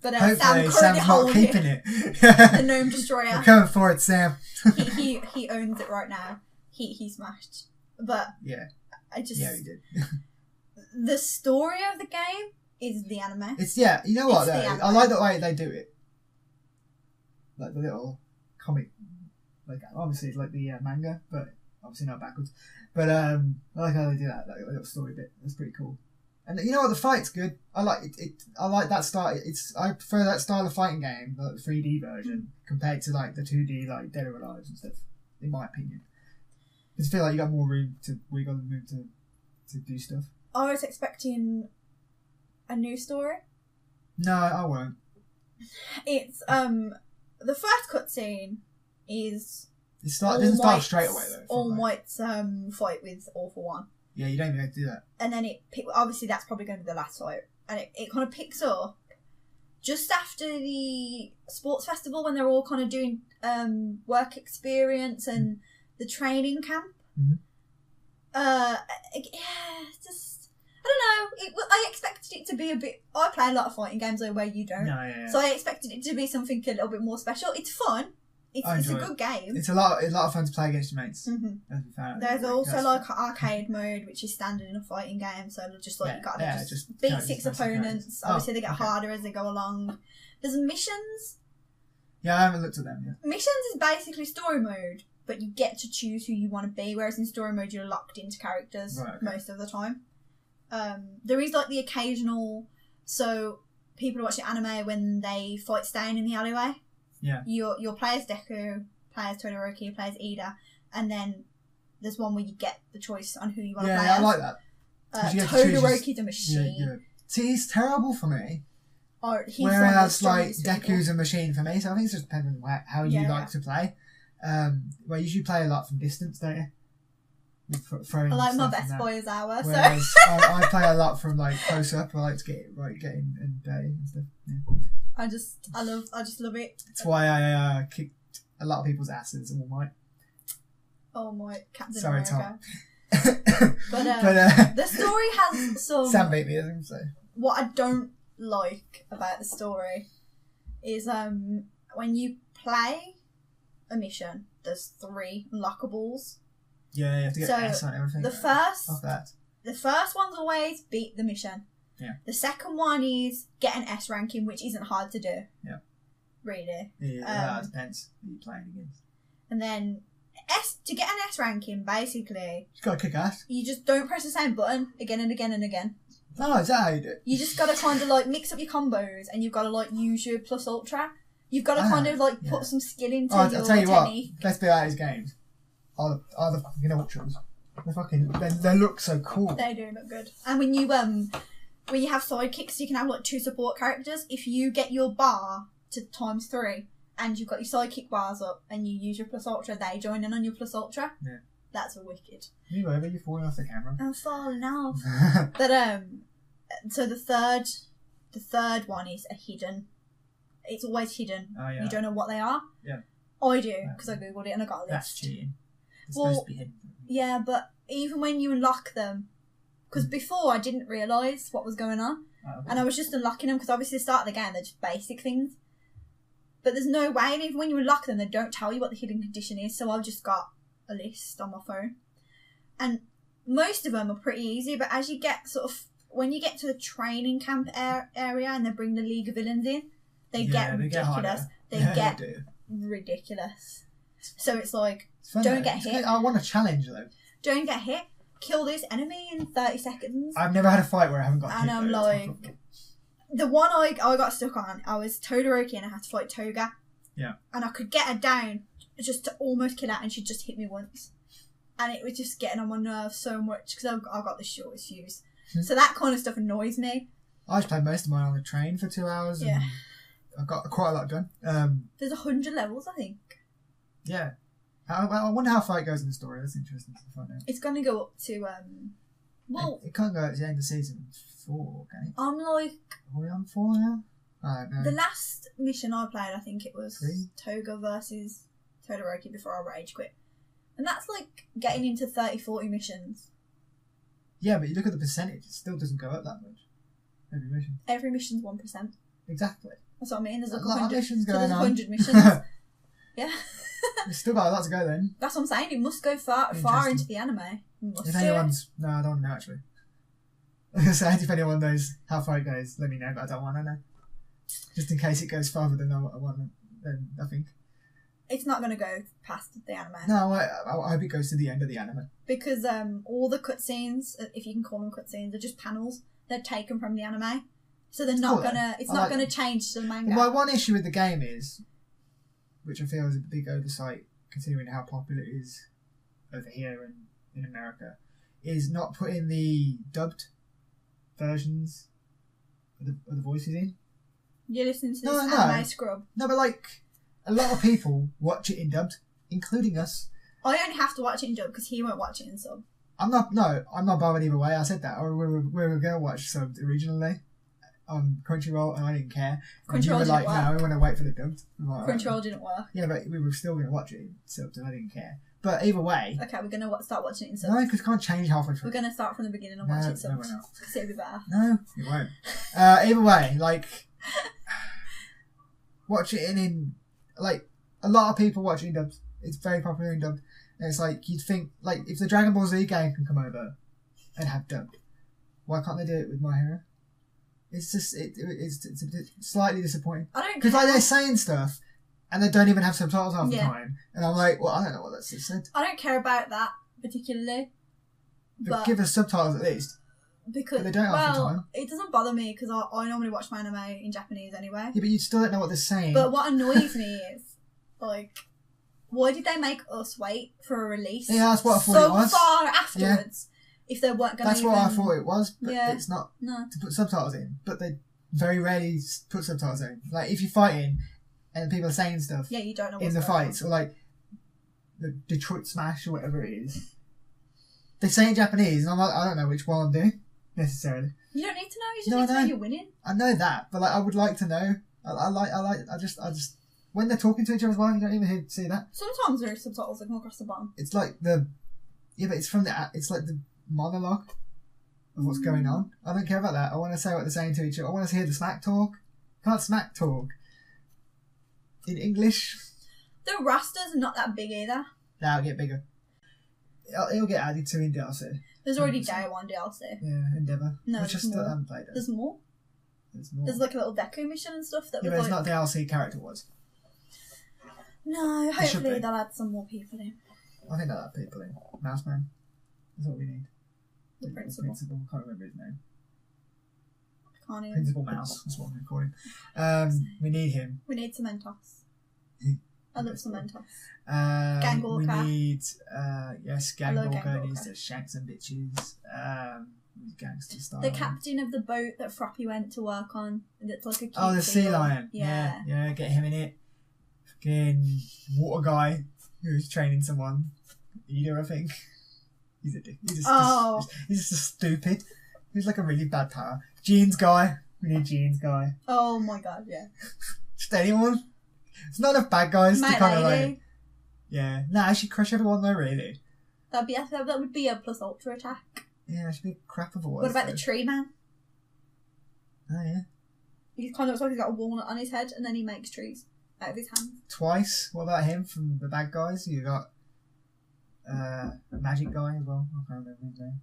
But Sam's not keeping it. The Gnome Destroyer. We're coming for it, Sam. he owns it right now. He smashed. But yeah, I just he did. The story of the game is the anime. You know what though? I like the way they do it. Like the little comic, like obviously it's like the manga, but obviously not backwards. But I like how they do that, like a little story bit. That's pretty cool. And you know what? The fight's good. I like it. I like that style. I prefer that style of fighting game, like the 3D version, compared to like the 2D like Dead or Alive and stuff. In my opinion. I just feel like you got more room to wiggle and move to do stuff. I was expecting a new story. No, I won't. It's the first cutscene is it doesn't start straight away though. All Might's fight with All For One. Yeah, you don't even have to do that. And then obviously that's probably going to be the last fight, and it kind of picks up just after the sports festival when they're all kind of doing work experience and the training camp. Mm-hmm. Just I don't know. I expected it to be a bit. I play a lot of fighting games though, where you don't. No, yeah. So I expected it to be something a little bit more special. It's fun. It's a good game. It's a lot of fun to play against your mates. Mm-hmm. As we found. There's also like arcade mode, which is standard in a fighting game. So just like you gotta just beat 6 opponents. Obviously, they get harder as they go along. There's missions. Yeah, I haven't looked at them yet. Missions is basically story mode, but you get to choose who you want to be. Whereas in story mode, you're locked into characters most of the time. There is like the occasional. So people who watch the anime when they fight Stain in the alleyway. Yeah. Your play as Deku, play as Todoroki, play as Ida, and then there's one where you get the choice on who you want to play as. Yeah, I like that. Todoroki's a machine. Yeah. See, he's terrible for me. Whereas like Deku's a machine for me, so I think it's just depending on how you like to play. Well, you usually play a lot from distance, don't you? I like my best boy as Azawa. Whereas I play a lot from like close up. I like to get in and day and stuff. Yeah. I just love it. That's why I kicked a lot of people's asses in All Might. Oh my, Captain Tom. America. but the story has some. Sam beat me, doesn't so. What I don't like about the story is when you play a mission, there's 3 unlockables. Yeah, you have to get S on everything. The first one's always beat the mission. Yeah. The second one is get an S ranking, which isn't hard to do. Yeah. Really. Yeah, it depends who you're playing against. And then to get an S ranking, basically, you gotta kick ass. You just don't press the same button again and again and again. Oh, is that how you do it? You just gotta kind of like mix up your combos, and you've gotta like use your plus ultra. You've gotta kind of like put some skill into your I'll tell you technique. What, let's be out of these games. Are the fucking ultras? They look so cool. They do look good. And when you have sidekicks, you can have like 2 support characters. If you get your bar to ×3 and you've got your sidekick bars up and you use your plus ultra, they join in on your plus ultra. Yeah. That's wicked. You over, you're falling off the camera. I'm falling off. But so the third one is a hidden. It's always hidden. Oh, yeah. You don't know what they are. Yeah. I do because I googled it and I got a list. That's cheating. It's well, supposed to be hidden. Yeah, but even when you unlock them, because before I didn't realise what was going on. And I was just unlocking them because obviously the start of the game they're just basic things. But there's no way, and even when you unlock them, they don't tell you what the hidden condition is. So I've just got a list on my phone, and most of them are pretty easy. But as you get when you get to the training camp area and they bring the League of Villains in, they get ridiculous. They get ridiculous. So it's like, don't get hit. I want a challenge though. Don't get hit. Kill this enemy in 30 seconds. I've never had a fight where I haven't got hit. And I'm like, the one I got stuck on, I was Todoroki and I had to fight Toga. Yeah. And I could get her down just to almost kill her, and she just hit me once. And it was just getting on my nerves so much because I got the shortest fuse. So that kind of stuff annoys me. I just played most of mine on the train for 2 hours. And I've got quite a lot done. There's 100 levels, I think. Yeah. I wonder how far it goes in the story. That's interesting to find out. It's going to go up to... It can't go at the end of season 4, can it? I'm like... Are we on 4 now? I don't know. The last mission I played, I think it was 3? Toga versus Todoroki before I rage quit. And that's like getting into 30-40 missions. Yeah, but you look at the percentage, it still doesn't go up that much. Every mission. Every mission's 1%. Exactly. That's what I mean. There's like a lot of missions going on. 100 missions. Yeah. We've still got a lot to go then. That's what I'm saying. It must go far into the anime. If anyone's... No, I don't know actually. I was going to say, if anyone knows how far it goes, let me know, but I don't want to know. Just in case it goes farther than I want, then I think. It's not going to go past the anime. No, I hope it goes to the end of the anime. Because all the cutscenes, if you can call them cutscenes, are just panels. They're taken from the anime. So they're not going to... It's not going to change the manga. My one issue with the game is, which I feel is a big oversight, considering how popular it is over here and in America, is not putting the dubbed versions of the voices in. You're listening to this anime scrub. No, but like, a lot of people watch it in dubbed, including us. I only have to watch it in dub because he won't watch it in sub. I'm not bothered either way. I said that. Or we were going to watch subbed originally on Crunchyroll, and I didn't care. Crunchyroll didn't like, work. No, we want to wait for the dubbed. Like, Crunchyroll didn't work. Yeah, but we were still going to watch it in subbed, and I didn't care. But either way... Okay, we're going to start watching it in sub. No, because it can't change halfway through. We're going to start from the beginning and watch it sub. No, we're not. Because it'll be better. No, it won't. Either way, like... watch it in... Like, a lot of people watch it in dubbed. It's very popular in dubbed. And it's like, you'd think... Like, if the Dragon Ball Z game can come over and have dubbed, why can't they do it with My Hero? It's just... It's a bit slightly disappointing. I don't care. Because, like, they're saying stuff... And they don't even have subtitles half the time. And I'm like, well, I don't know what that's said. I don't care about that particularly. But give us subtitles at least. Because, but they don't half the time. It doesn't bother me because I normally watch my anime in Japanese anyway. Yeah, but you still don't know what they're saying. But what annoys me is, like, why did they make us wait for a release? Yeah, that's what I thought it was. So far afterwards, if they weren't going to That's what I thought it was, but it's not to put subtitles in. But they very rarely put subtitles in. Like, if you're fighting... And people are saying stuff you don't know what's in the going fights, or like the Detroit Smash or whatever it is. They say it in Japanese, and I'm like, I don't know which one I'm doing necessarily. You don't need to know. You just need to know you're winning. I know that, but like, I would like to know. I just when they're talking to each other as well, you don't even see that. Sometimes there are subtitles that come across the bottom. It's like but it's from it's like the monologue of what's going on. I don't care about that. I want to say what they're saying to each other. I want to hear the smack talk. Can't smack talk. In English. The rosters are not that big either. That'll get bigger. It'll get added to in DLC. There's already Day 1 DLC. Yeah, Endeavour. No, which I still haven't played. There's more. There's like a little Deku mission and stuff. But it's not DLC character was. No, hopefully they'll add some more people in. I think they'll add people in. Mouseman. That's what we need. The principal. I can't remember his name. Can't even. Principal Mouse, that's what I'm calling him. We need him. We need Cementos. I love Cementos. Gangorka. We need, Gangorka needs Gangorka. to shank some bitches. Gangster style. The captain of the boat that Froppy went to work on. That's like a cute the sea lion. Yeah. Yeah, get him in it. Fucking water guy who's training someone. Ida, I think. He's a dick. He's just stupid. He's like a really bad power. Jeans guy. We need Jeans guy. Oh my god, yeah. Just anyone. It's not enough bad guys My to kind of lady. like... Yeah. Nah, I should crush everyone though, really. That would be a plus ultra attack. Yeah, it should be crap of a What about the tree man? Oh yeah. He kind of looks like he's got a walnut on his head, and then he makes trees out of his hands. Twice. What about him from the bad guys? You got a magic guy as well. I can't remember his name.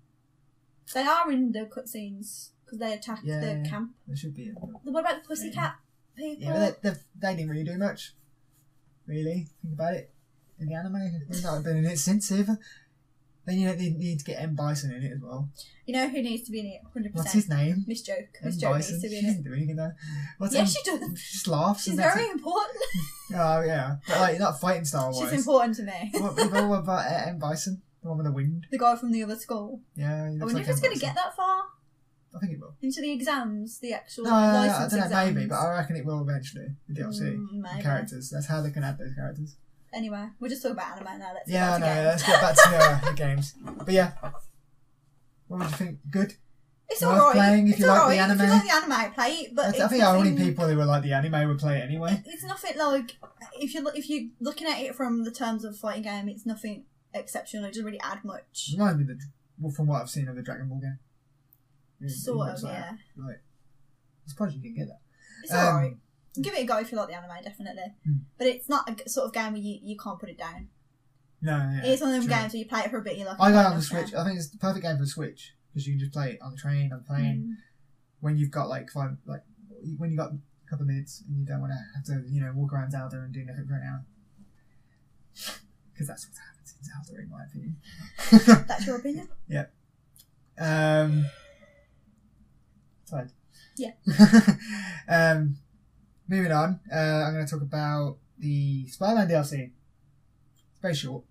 They are in the cutscenes because they attack the camp. They should be. What about the pussycat people? Yeah, but they didn't really do much. Really, think about it. In the anime, they've not been in it since either. Then you need to get M. Bison in it as well. You know who needs to be in it? 100%. What's his name? Miss Joke. Miss Joke Bison. needs to be She in it. doesn't do anything though. Yes, she does. She just laughs. She's very important. Oh yeah, but like not fighting style wise. She's important to me. What about M. Bison? The one with the wind. The guy from the other school. Yeah. I wonder if it's going to get that far. I think it will. Into the exams, the actual I license don't know, exams. maybe, but I reckon it will eventually. The DLC, maybe. characters. That's how they can add those characters. Anyway, we're just talking about anime now. Let's get back to the games. But yeah, what would you think? Good. It's worth alright. playing if you like the anime. If you like the anime, play it. But I think only people who like the anime would play it anyway. It's nothing like if you're looking at it from the terms of fighting game, it's nothing exceptional. It doesn't really add much. It reminds me from what I've seen of the Dragon Ball game. Sort of, yeah. Like, I suppose you can get that. It's alright. Give it a go if you like the anime, definitely. But it's not a sort of game where you can't put it down. No, yeah. It's one of them games where you play it for a bit, you're like... I got it on the Switch. I think it's the perfect game for the Switch, because you can just play it on the train, on the plane, when you've got when you've got a couple of minutes and you don't want to have to, walk around Zelda and do nothing for an hour. Because that's what happens in Zelda, in my opinion. That's your opinion? Yeah. Tired. Yeah. Moving on, I'm going to talk about the Spiderman DLC. It's very short,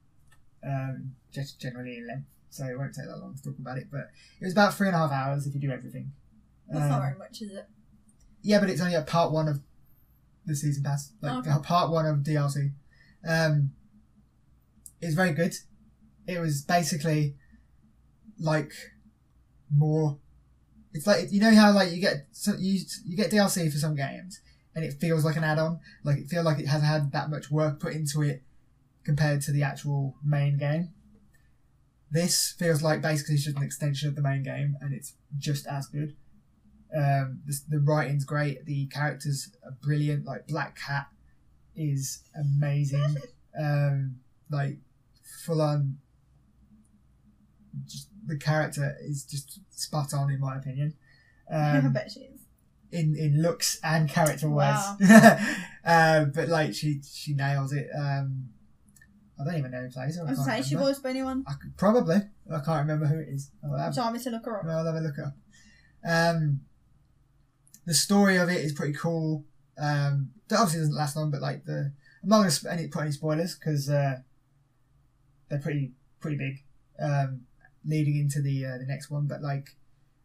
just generally in length, so it won't take that long to talk about it, but it was about 3.5 hours if you do everything. That's not very much, is it? Yeah, but it's only a part 1 of the season pass, part 1 of DLC. It's very good. It was basically like more... It's like, you know how like you get DLC for some games and it feels like an add-on, like it feels like it hasn't had that much work put into it compared to the actual main game. This feels like basically just an extension of the main game, and it's just as good. The writing's great, the characters are brilliant. Like Black Cat is amazing. Like full on. Just the character is just spot on in my opinion. I bet she is. In looks and character wise. Wow. But like she nails it. I don't even know who plays her. I was saying, she voiced by anyone? Probably. I can't remember who it is. Would you like me to look her up? I'll have a look up. The story of it is pretty cool. That obviously doesn't last long, but like I'm not going to put any spoilers because they're pretty big. Leading into the next one, but like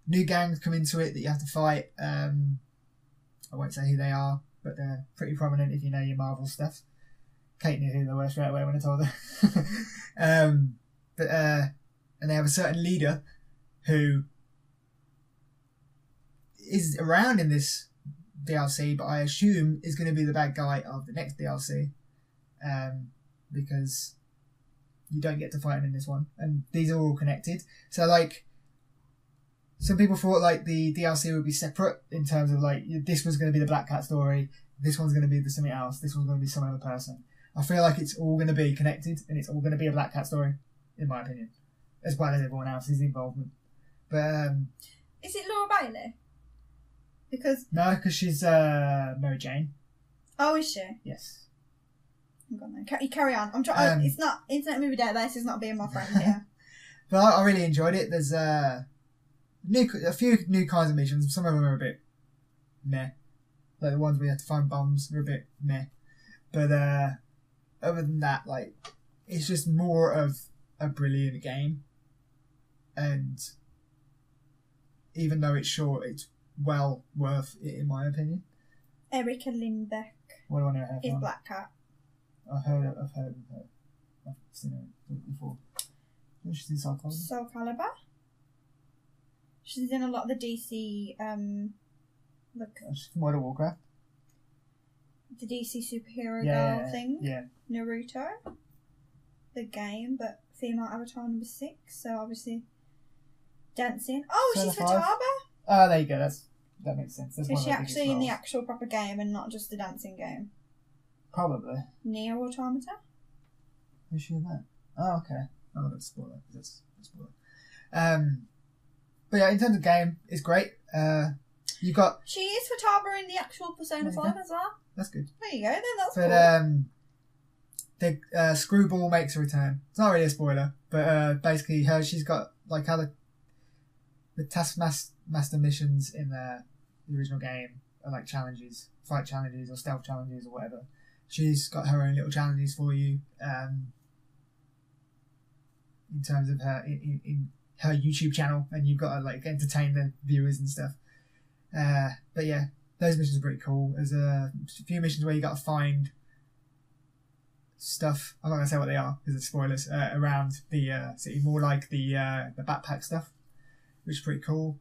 new gangs come into it that you have to fight. I won't say who they are, but they're pretty prominent if you know your Marvel stuff. Kate knew who they were straight away when I told her. And they have a certain leader who is around in this DLC, but I assume is going to be the bad guy of the next DLC, because you don't get to fight him in this one, and these are all connected. So like, some people thought like the DLC would be separate in terms of like this was going to be the Black Cat story, this one's going to be the something else, this one's going to be some other person. I feel like it's all going to be connected, and it's all going to be a Black Cat story, in my opinion, as well as everyone else's involvement. But is it Laura Bailey? Because she's Mary Jane. Oh, is she? Yes. I'm gone then. You carry on. I'm trying. It's not Internet Movie Database is not being my friend here. But I really enjoyed it. There's a few new kinds of missions. Some of them are a bit meh. Like the ones where you have to find bombs are a bit meh. But other than that, like, it's just more of a brilliant game. And even though it's short, it's well worth it in my opinion. Erica Lindbeck. What do I know her is from? Black Cat. I've heard of her. I've seen her before. She's in Soul Calibur. Soul Calibur. She's in a lot of the DC. She's from World of Warcraft. The DC superhero girl thing. Yeah. Naruto. The game, but female avatar number 6. So obviously, dancing. Oh, she's for Taba. Oh, there you go. That's that makes sense. That's Is she one of the actually in the biggest actual proper game and not just the dancing game? Probably. Nier Automata? Is she in that? Oh, okay. I'm not going to spoil it. That's a spoiler. But yeah, in terms of game, it's great. You got. She is Futaba in the actual Persona 5 as well. That's good. There you go, then that's cool. The Screwball makes a return. It's not really a spoiler, but basically she's got like how the Taskmaster missions in the original game are like challenges, fight challenges or stealth challenges or whatever. She's got her own little challenges for you in terms of her in her YouTube channel, and you've got to like entertain the viewers and stuff. But yeah, those missions are pretty cool. There's a few missions where you got to find stuff. I'm not going to say what they are because it's spoilers. Around the city, more like the backpack stuff, which is pretty cool.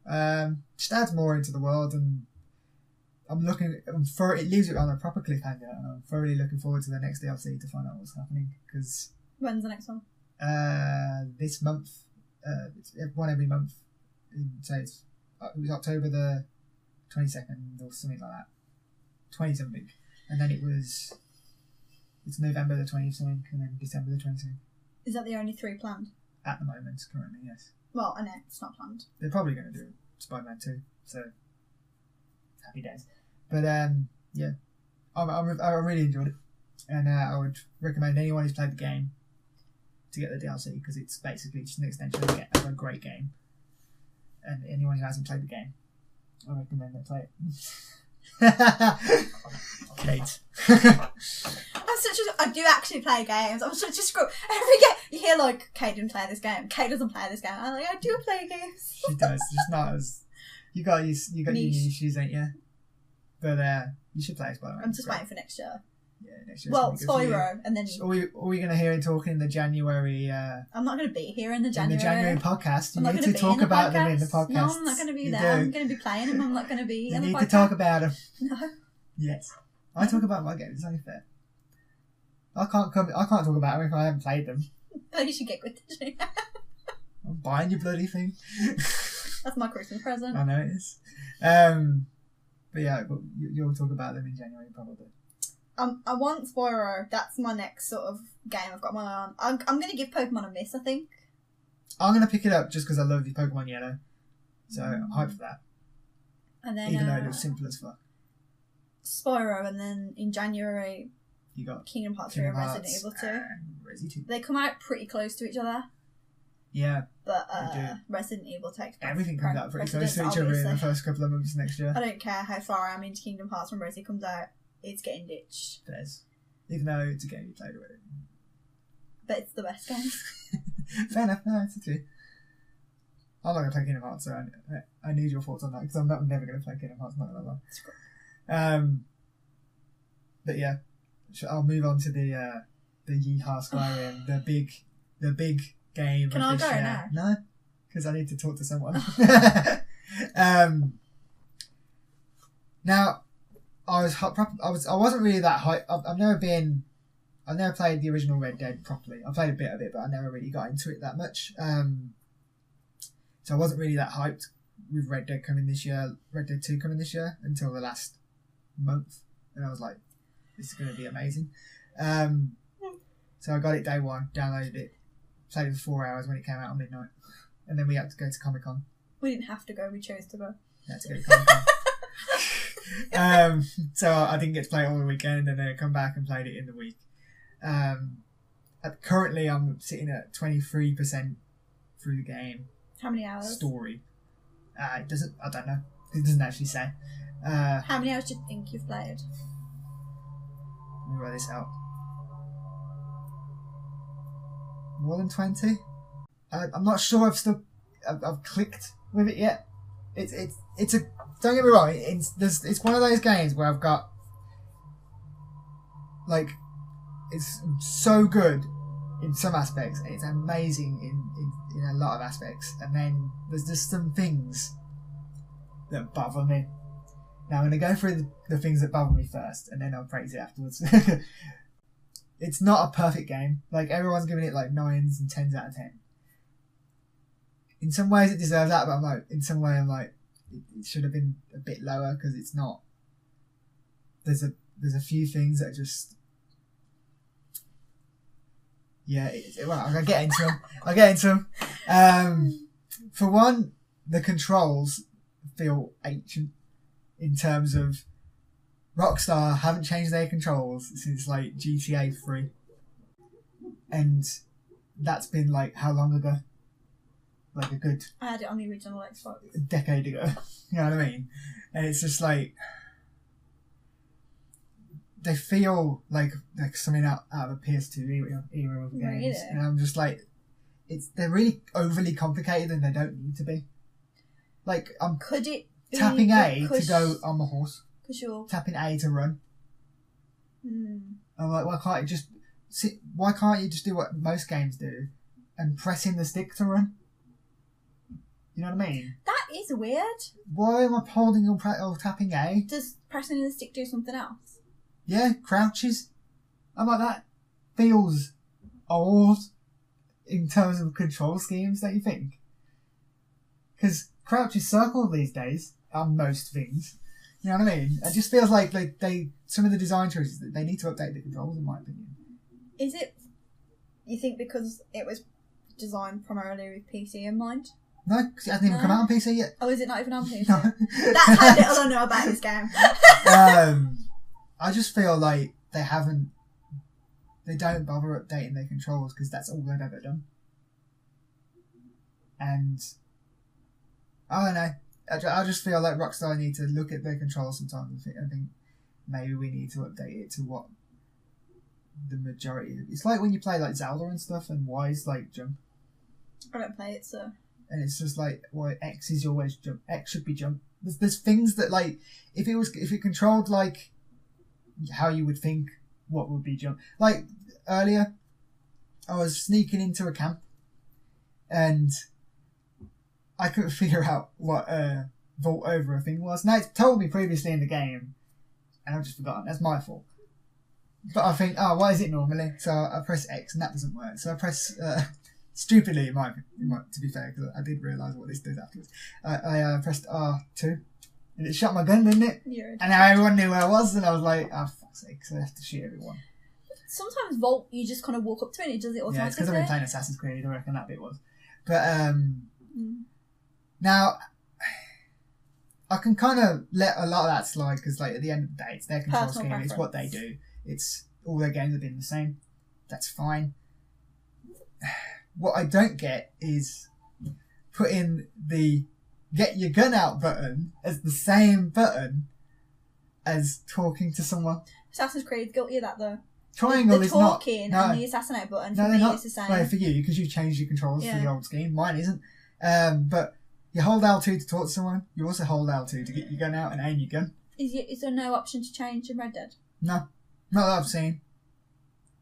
Just adds more into the world, and it leaves it on a proper cliffhanger, and I'm thoroughly looking forward to the next DLC to find out what's happening. Because when's the next one? This month. It's one every month. So it was October the 22nd or something like that. 20 something, and then it's November the 20th something, and then December the 22nd. Is that the only 3 planned? At the moment, currently, yes. Well, I know it's not planned. They're probably going to do Spiderman 2, so happy days. But yeah, I really enjoyed it, and I would recommend anyone who's played the game to get the DLC, because it's basically just an extension of a great game. And anyone who hasn't played the game, I recommend they play it. Kate. I do actually play games. I'm such a screw. Every game you hear like, Kate didn't play this game. Kate doesn't play this game. I'm like, I do play games. She does, just not as you got your niches, ain't you? But you should play Spiderman. I'm just waiting for next year. Yeah, next year. Well, Spyro, and then. Are we going to hear him talking in the January? I'm not going to be here in the January. In the January podcast, you need to talk about them in the podcast. No, I'm not going to be there. I'm going to be playing them. I'm not going to be in the podcast. You need to talk about them. No. Yes, I talk about my games. It's only fair. I can't talk about them if I haven't played them. Oh, you should get good to do. I'm buying your bloody thing. That's my Christmas present. I know it is. But yeah, you'll talk about them in January probably. I want Spyro. That's my next sort of game I've got my eye on. I'm going to give Pokemon a miss, I think. I'm going to pick it up just because I love the Pokemon Yellow. So I'm hyped for that. And then, even though it was simple as fuck. Spyro, and then in January, you got Kingdom Hearts 3 and Resident Evil 2. And Resi 2. They come out pretty close to each other. Yeah. But Resident Evil takes everything comes out pretty close to each other in the first couple of months next year. I don't care how far I am into Kingdom Hearts when Resi comes out. It's getting ditched. Fairs. Even though it's a game you played already. But it's the best game. Fair enough. No, it's okay. I'm not going to play Kingdom Hearts, so I need your thoughts on that, because I'm never going to play Kingdom Hearts, not going to lie. But yeah, I'll move on to the YEE HAW Skyrim, the big game. Can I go now? No, because I need to talk to someone. Now, I wasn't really that hyped. I've never played the original Red Dead properly. I played a bit of it, but I never really got into it that much. So I wasn't really that hyped with Red Dead 2 coming this year until the last month, and I was like, this is going to be amazing. So I got it day one, downloaded it, played it for 4 hours when it came out on midnight, and then we had to go to Comic-Con. We didn't have to go, we chose to go. We had to go to Comic-Con. So I didn't get to play it all the weekend, and then I come back and played it in the week. Currently I'm sitting at 23% through the game. How many hours? Story. I don't know. It doesn't actually say. How many hours do you think you've played? Let me write this out. More than 20? I'm not sure I've clicked with it yet. It's a, don't get me wrong, it's one of those games where I've got, like, it's so good in some aspects, and it's amazing in a lot of aspects, and then there's just some things that bother me. Now I'm going to go through the things that bother me first, and then I'll praise it afterwards. It's not a perfect game. Like, everyone's giving it like 9s and 10s out of 10. In some ways it deserves that, but in some way I'm like, it should have been a bit lower because it's not. There's a few things that are just. Yeah, well, I'll get into them. For one, the controls feel ancient in terms of Rockstar haven't changed their controls since like GTA 3, and that's been like how long ago? Like a good. I had it on the original Xbox. A decade ago. You know what I mean? And it's just like. They feel like something out of a PS2 era of games. Really? And I'm just like, they're really overly complicated and they don't need to be. Like, I'm Could it be tapping A to go on my horse. Sure. Tapping A to run. Mm. I'm like, why can't you just do what most games do and pressing the stick to run? You know what I mean? That is weird. Why am I holding or tapping A? Does pressing the stick do something else? Yeah, crouches. I'm like, that feels old in terms of control schemes, don't you think? Because crouch is circle these days on most things. You know what I mean? It just feels like they some of the design choices that they need to update the controls, in my opinion. Is it? You think because it was designed primarily with PC in mind? No, because it hasn't even come out on PC yet. Oh, is it not even on PC? No. That's how little I know about this game. I just feel like they don't bother updating their controls because that's all they've ever done. And I don't know. I just feel like Rockstar need to look at their controls sometimes. I think maybe we need to update it to what the majority of. It's like when you play like Zelda and stuff, and Y is like jump. I don't play it, so. And it's just like, well, X is always jump. X should be jump. There's things that like if it controlled like how you would think what would be jump. Like earlier, I was sneaking into a camp, and I couldn't figure out what vault over a thing was. Now it's told me previously in the game, and I've just forgotten. That's my fault. But I think, why is it normally? So I press X and that doesn't work. So I press stupidly, it might to be fair, because I did realise what this did afterwards. I pressed R2, and it shot my gun, didn't it? Yeah. And now everyone knew where I was, and I was like, oh fuck's sake, so I have to shoot everyone. Sometimes Vault, you just kind of walk up to it and it does it automatically. Yeah, it's because I've been playing Assassin's Creed, I reckon that bit was. But now, I can kind of let a lot of that slide, because like, at the end of the day, it's their control scheme, it's what they do. It's all their games have been the same. That's fine. What I don't get is putting the get your gun out button as the same button as talking to someone. Assassin's Creed guilty of that though. Triangle the is not. talking No, and the assassinate button no, for me not, is the same. well, for you, because you changed your controls for the old scheme. Mine isn't. But you hold L2 to talk to someone. You also hold L2 to get your gun out and aim your gun. Is there no option to change in Red Dead? No, not that I've seen.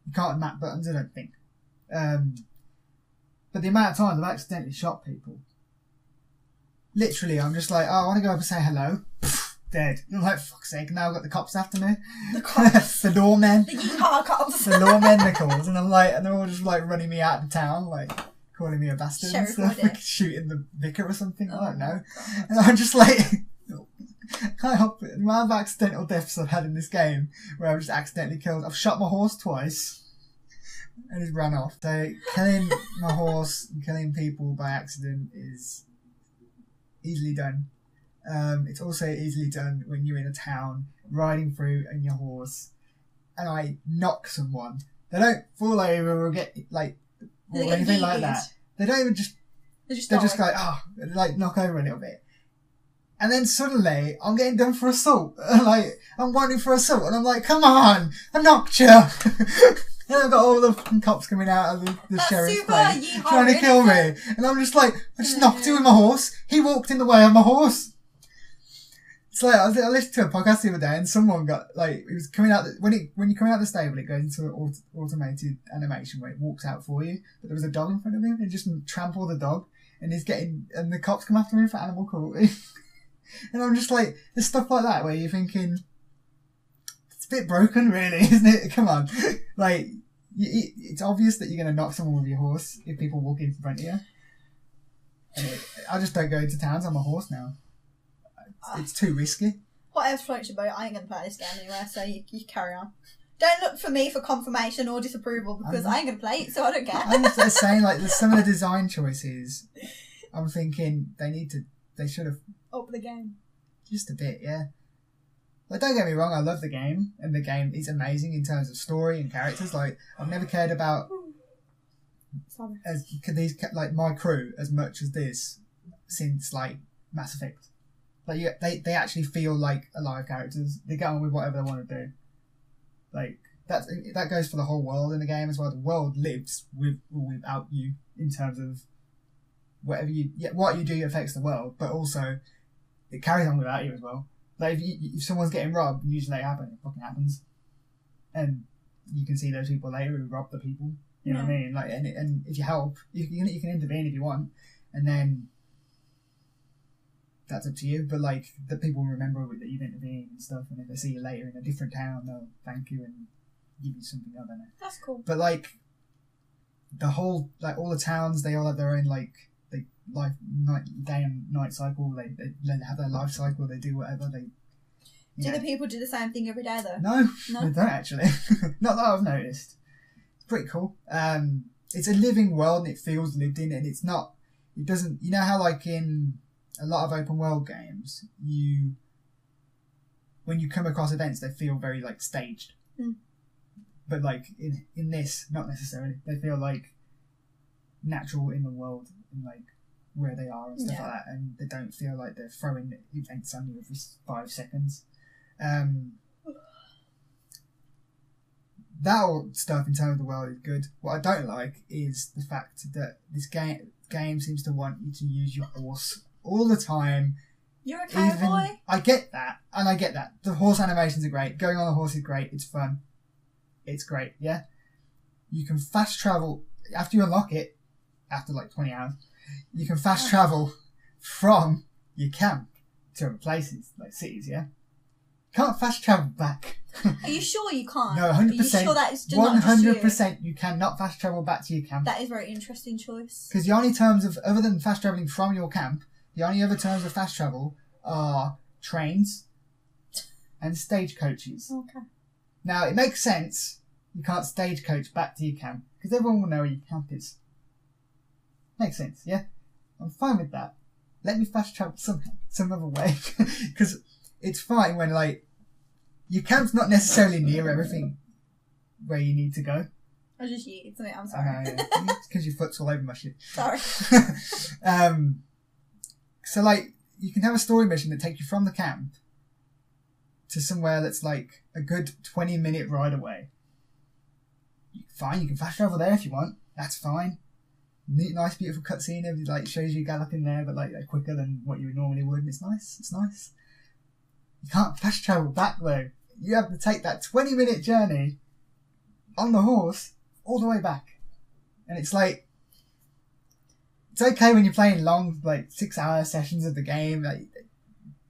You can't map buttons, I don't think. But the amount of times I've accidentally shot people. Literally, I'm just like, I want to go up and say hello. Pfft, dead. I'm like, fuck's sake, now I've got the cops after me. The cops? The lawmen. The YEE HAW cops. The lawmen, they're called. And I'm like, and they're all just like running me out of town, like calling me a bastard Sheriff and stuff. Roddy. Like, shooting the vicar or something, I don't know. God. And I'm just like, can't help it. The amount of accidental deaths I've had in this game where I've just accidentally killed. I've shot my horse twice. And he's run off. So killing my horse and killing people by accident is easily done. It's also easily done when you're in a town riding through on your horse, and I knock someone. They don't fall over or get like or anything like that. They don't even just. They're just like like knock over a little bit, and then suddenly I'm getting done for assault. Like I'm wanting for assault, and I'm like, come on, I knocked you. And I've got all the cops coming out of the sheriff's place trying to kill me. And I'm just like, I just knocked him with my horse. He walked in the way of my horse. It's like, I listened to a podcast the other day and someone got, like, it was coming out, when you come out of the stable, it goes into an automated animation where it walks out for you. But there was a dog in front of him and just trampled the dog. And and the cops come after him for animal cruelty. And I'm just like, there's stuff like that where you're thinking, it's a bit broken really, isn't it? Come on. Like, it's obvious that you're going to knock someone with your horse if people walk in front of you. I just don't go into towns on my horse now. it's too risky. Whatever floats your boat, I ain't going to play this game anyway, so you carry on. Don't look for me for confirmation or disapproval because I ain't going to play it, so I don't care. I'm just saying, like, some of the design choices, I'm thinking they should have... Up the game. Just a bit, yeah. Like, don't get me wrong, I love the game, and the game is amazing in terms of story and characters. Like, I've never cared about my crew as much as this since, like, Mass Effect. Like, they actually feel like alive characters. They get on with whatever they want to do. Like, that goes for the whole world in the game as well. The world lives with or without you in terms of what you do affects the world, but also it carries on without you as well. Like, if someone's getting robbed, usually it fucking happens. And you can see those people later who rob the people. You know what I mean? Like, and if you help, you can intervene if you want, and then that's up to you. But like, the people remember that you've intervened and stuff, and if they see you later in a different town, they'll thank you and give you something. I don't know. That's cool. But like, the whole, like, all the towns, they all have their own, like, day and night cycle. They have their life cycle. They do whatever they. Do the people do the same thing every day though? No, they don't actually. Not that I've noticed. It's pretty cool. It's a living world and it feels lived in, and it's not. It doesn't. You know how, like, in a lot of open world games, when you come across events, they feel very, like, staged. But like in this, not necessarily. They feel like natural in the world, and like where they are and stuff like that, and they don't feel like they're throwing events on you every 5 seconds. That all stuff in terms of the world is good. What I don't like is the fact that this game seems to want you to use your horse all the time. You're a cowboy? I get that, and I get that. The horse animations are great. Going on a horse is great. It's fun. It's great, yeah? You can fast travel, after you unlock it, after like 20 hours, you can fast travel from your camp to other places, like cities, yeah? You can't fast travel back. Are you sure you can't? No, 100%. Are you sure that is 100% you cannot fast travel back to your camp. That is a very interesting choice. Because the only terms of, other than fast travelling from your camp, the only other terms of fast travel are trains and stagecoaches. Okay. Now, it makes sense you can't stagecoach back to your camp, because everyone will know where your camp is. Makes sense, yeah? I'm fine with that. Let me fast travel somehow, some other way. Because it's fine when, like, your camp's not necessarily near everything where you need to go. I just yeeted something, I'm sorry. It's because your foot's all over my shit. Sorry. So, like, you can have a story mission that takes you from the camp to somewhere that's, like, a good 20-minute ride away. Fine, you can fast travel there if you want. That's fine. Neat, nice, beautiful cutscene. It, like, shows you galloping there, but, like, quicker than what you normally would. And it's nice. It's nice. You can't fast travel back, though. You have to take that 20-minute journey on the horse all the way back. And it's like, it's okay when you're playing long, like, 6-hour sessions of the game. Like, it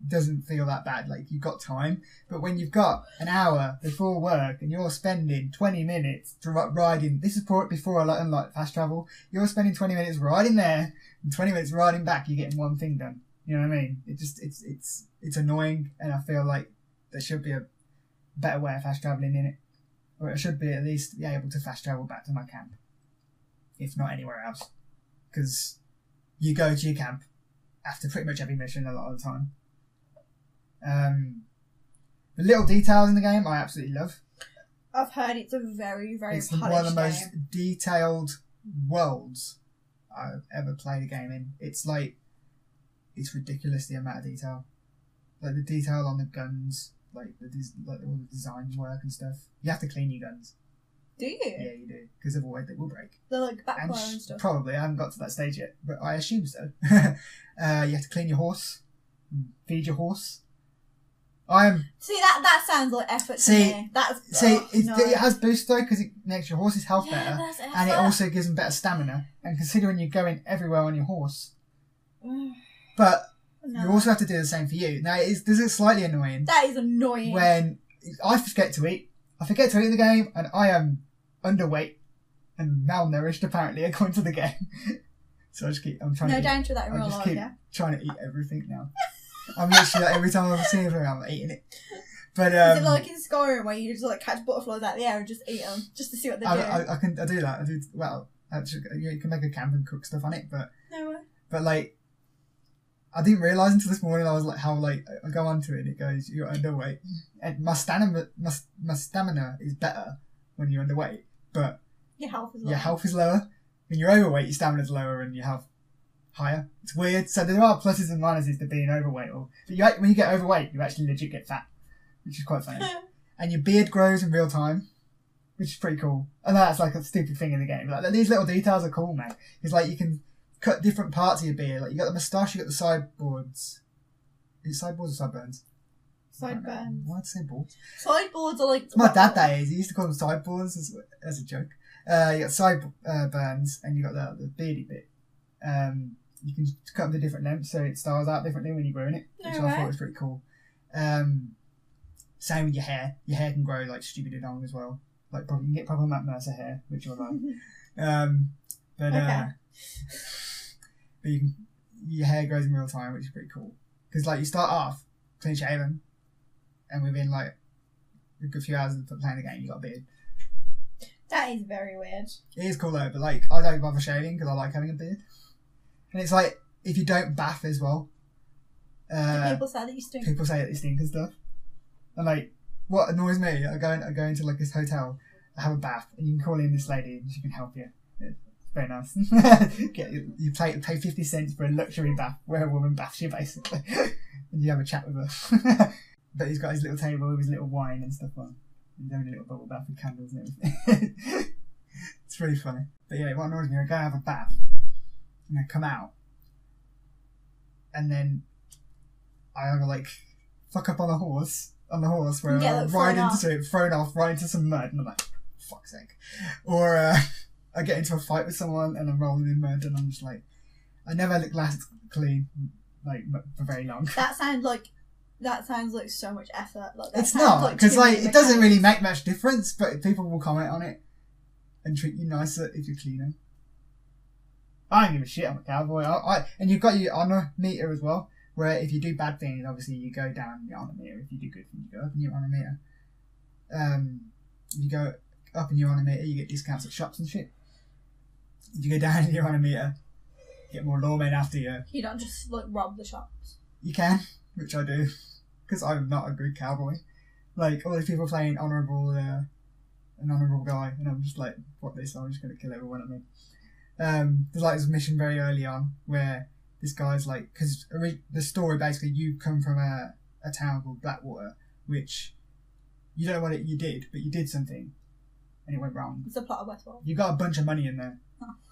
doesn't feel that bad. Like, you've got time. But when you've got an hour before work and you're spending 20 minutes riding, this is before I unlock fast travel, you're spending 20 minutes riding there and 20 minutes riding back, you're getting one thing done. You know what I mean? It's annoying, and I feel like there should be a better way of fast travelling in it. Or it should be at least be able to fast travel back to my camp, if not anywhere else. Because you go to your camp after pretty much every mission a lot of the time. The little details in the game I absolutely love. I've heard it's a very, very it's polished one of the most game. Detailed worlds I've ever played a game in. It's like, it's ridiculous the amount of detail. Like the detail on the guns, like all the design work and stuff. You have to clean your guns. Do you? Yeah, you do, because otherwise they will break. They're like backfire and stuff. Probably, I haven't got to that stage yet, but I assume so. You have to clean your horse, feed your horse. See, that sounds like effort to me. It has boost though, because it makes your horse's health better, and it also gives them better stamina. And considering you're going everywhere on your horse, but you also have to do the same for you. Now, this is slightly annoying. That is annoying. When I forget to eat in the game, and I am underweight and malnourished apparently according to the game. So I'm trying to. No danger that in real life. Trying to eat everything now. I'm literally like, every time I see anything, I'm eating it. But is it like in Skyrim where you just like catch butterflies out of the air and just eat them just to see what they do? I do that. I do well. Actually, you can make a camp and cook stuff on it, but no way. But like, I didn't realise until this morning. I was like, how like I go onto it and it goes, you're underweight, and my stamina is better when you're underweight, but your health is lower. When you're overweight, your stamina's lower and your health higher. It's weird. So there are pluses and minuses to being overweight. But when you get overweight, you actually legit get fat, which is quite funny. And your beard grows in real time, which is pretty cool. I know that's like a stupid thing in the game. Like these little details are cool, mate. It's like you can cut different parts of your beard. Like you got the moustache, you got the sideboards. Is it sideboards or sideburns? Sideburns. Why'd I say boards? Sideboards are like... It's my dad days. He used to call them sideboards as a joke. You got sideburns and you got the beardy bit. You can cut them to different lengths so it styles out differently when you're growing it, which I thought was pretty cool. Same with your hair. Your hair can grow like stupid long as well. Like probably you can get proper Matt Mercer hair, which you'll like. But your hair grows in real time, which is pretty cool. Because like you start off clean shaven, and within like a good few hours of playing the game, you got a beard. That is very weird. It is cool though, but like I don't bother shaving because I like having a beard. And it's like if you don't bath as well. Do people say that you stink? People say that you stink and stuff. And like, what annoys me, I go into like this hotel, I have a bath, and you can call in this lady and she can help you. It's very nice. You pay 50 cents for a luxury bath where a woman baths you basically, and you have a chat with her. But he's got his little table with his little wine and stuff on. He's having a little bubble bath with candles and everything. It's really funny. But yeah, what annoys me, I go have a bath, and I come out, and then I either like fuck up on the horse where I ride into it, thrown off right into some mud, and I'm like, fuck's sake. Or I get into a fight with someone and I'm rolling in mud, and I'm just like, I never last clean like for very long. That sounds like so much effort. Like, it's not, because like it doesn't really make much difference, but people will comment on it and treat you nicer if you're cleaner. I don't give a shit. I'm a cowboy. And you've got your honour meter as well, where if you do bad things, obviously you go down in your honour meter. If you do good things, you go up in your honour meter. You go up in your honour meter, you get discounts at shops and shit. If you go down in your honour meter, you get more lawmen after you. You don't just like rob the shops. You can, which I do, because I'm not a good cowboy. Like all these people playing an honourable guy, and I'm just like, what this? I'm just going to kill everyone at me. There's like this mission very early on where this guy's like, because the story basically, you come from a town called Blackwater, which you don't know what you did, but you did something and it went wrong. It's the plot of Westworld. You got a bunch of money in there,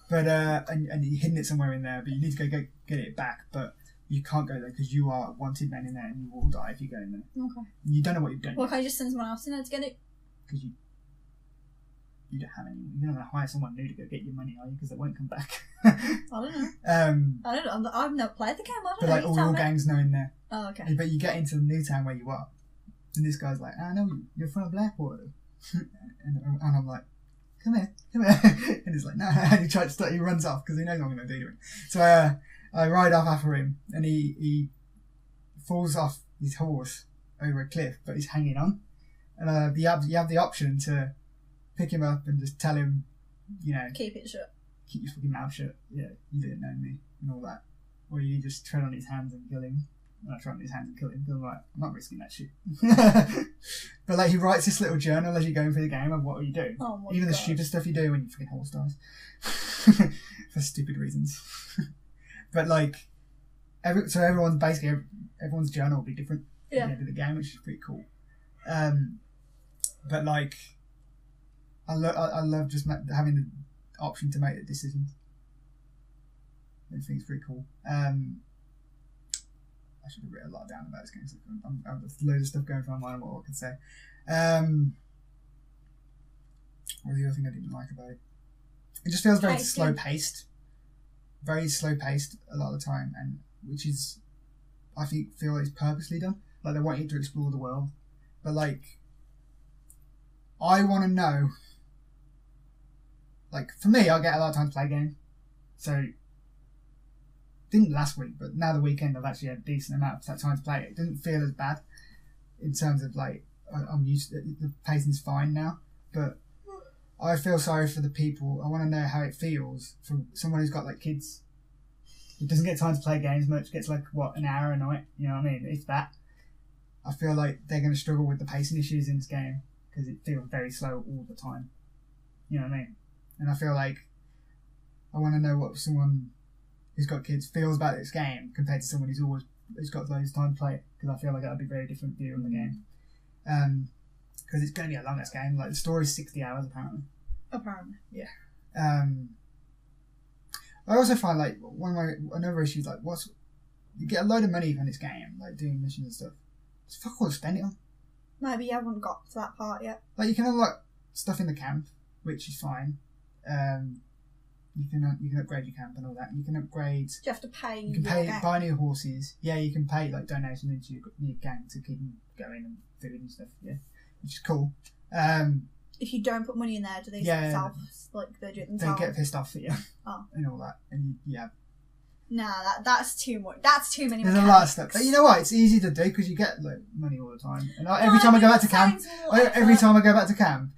but and you're hidden it somewhere in there, but you need to go get it back, but you can't go there because you are a wanted man in there and you will die if you go in there. Okay. And you don't know what you've done. Well, can I just send someone else in there to get it? Because you don't have any. You're not going to hire someone new to go get your money, are you? Because they won't come back. I don't know. I don't know. I've never played the game. I don't know. But like all your gangs know in there. Oh, okay. But you get into the new town where you are, and this guy's like, "I know you're from Blackwater," and I'm like, "Come here," and he's like, "No," and he runs off because he knows I'm going to do it. So I ride off after him, and he falls off his horse over a cliff, but he's hanging on, and you have the option to pick him up and just tell him, keep it shut. Keep your fucking mouth shut. Yeah, you didn't know me and all that. Or you just tread on his hands and kill him. And I tread on his hands and kill him because I'm like, I'm not risking that shit. But like he writes this little journal as you're going through the game of what you do. Oh my Even God. the stupid stuff you do when your fucking horse dies. For stupid reasons. But like, everyone's journal will be different at the end of the game, which is pretty cool. But like, I love just having the option to make the decisions. I think it's pretty cool. I should have written a lot down about this game. So there's loads of stuff going through my mind on what I could say. What was the other thing I didn't like about it? It just feels very slow paced. Very slow paced a lot of the time, and which is, I feel like it's purposely done. Like they want you to explore the world, but like, I want to know. Like for me, I get a lot of time to play a game, so didn't last week, but now the weekend I've actually had a decent amount of time to play it. It didn't feel as bad in terms of like I'm used to the pacing's fine now, but I feel sorry for the people. I want to know how it feels for someone who's got like kids who doesn't get time to play games much, gets like an hour a night, you know what I mean, if that. I feel like they're going to struggle with the pacing issues in this game because it feels very slow all the time, you know what I mean. And I feel like I want to know what someone who's got kids feels about this game compared to someone who's got loads of time to play it, because I feel like that would be a very different view on the game. Because it's going to be a long ass game. Like the story's 60 hours apparently. Yeah. I also find like another issue is like you get a load of money from this game, like doing missions and stuff. It's fuck all to spend it on. Maybe you haven't got to that part yet. Like you can unlock stuff in the camp, which is fine. You can upgrade your camp and all that. You can upgrade. Do you have to pay? You can buy new horses. Yeah, you can pay like donations into your gang to keep them going and food and stuff. Yeah, which is cool. If you don't put money in there, do they they do it themselves? They get pissed off at you. Oh. And all that, and Nah, that's too much. That's too many. There's a lot of stuff, but you know what? It's easy to do because you get like money all the time. And every time I go back to camp,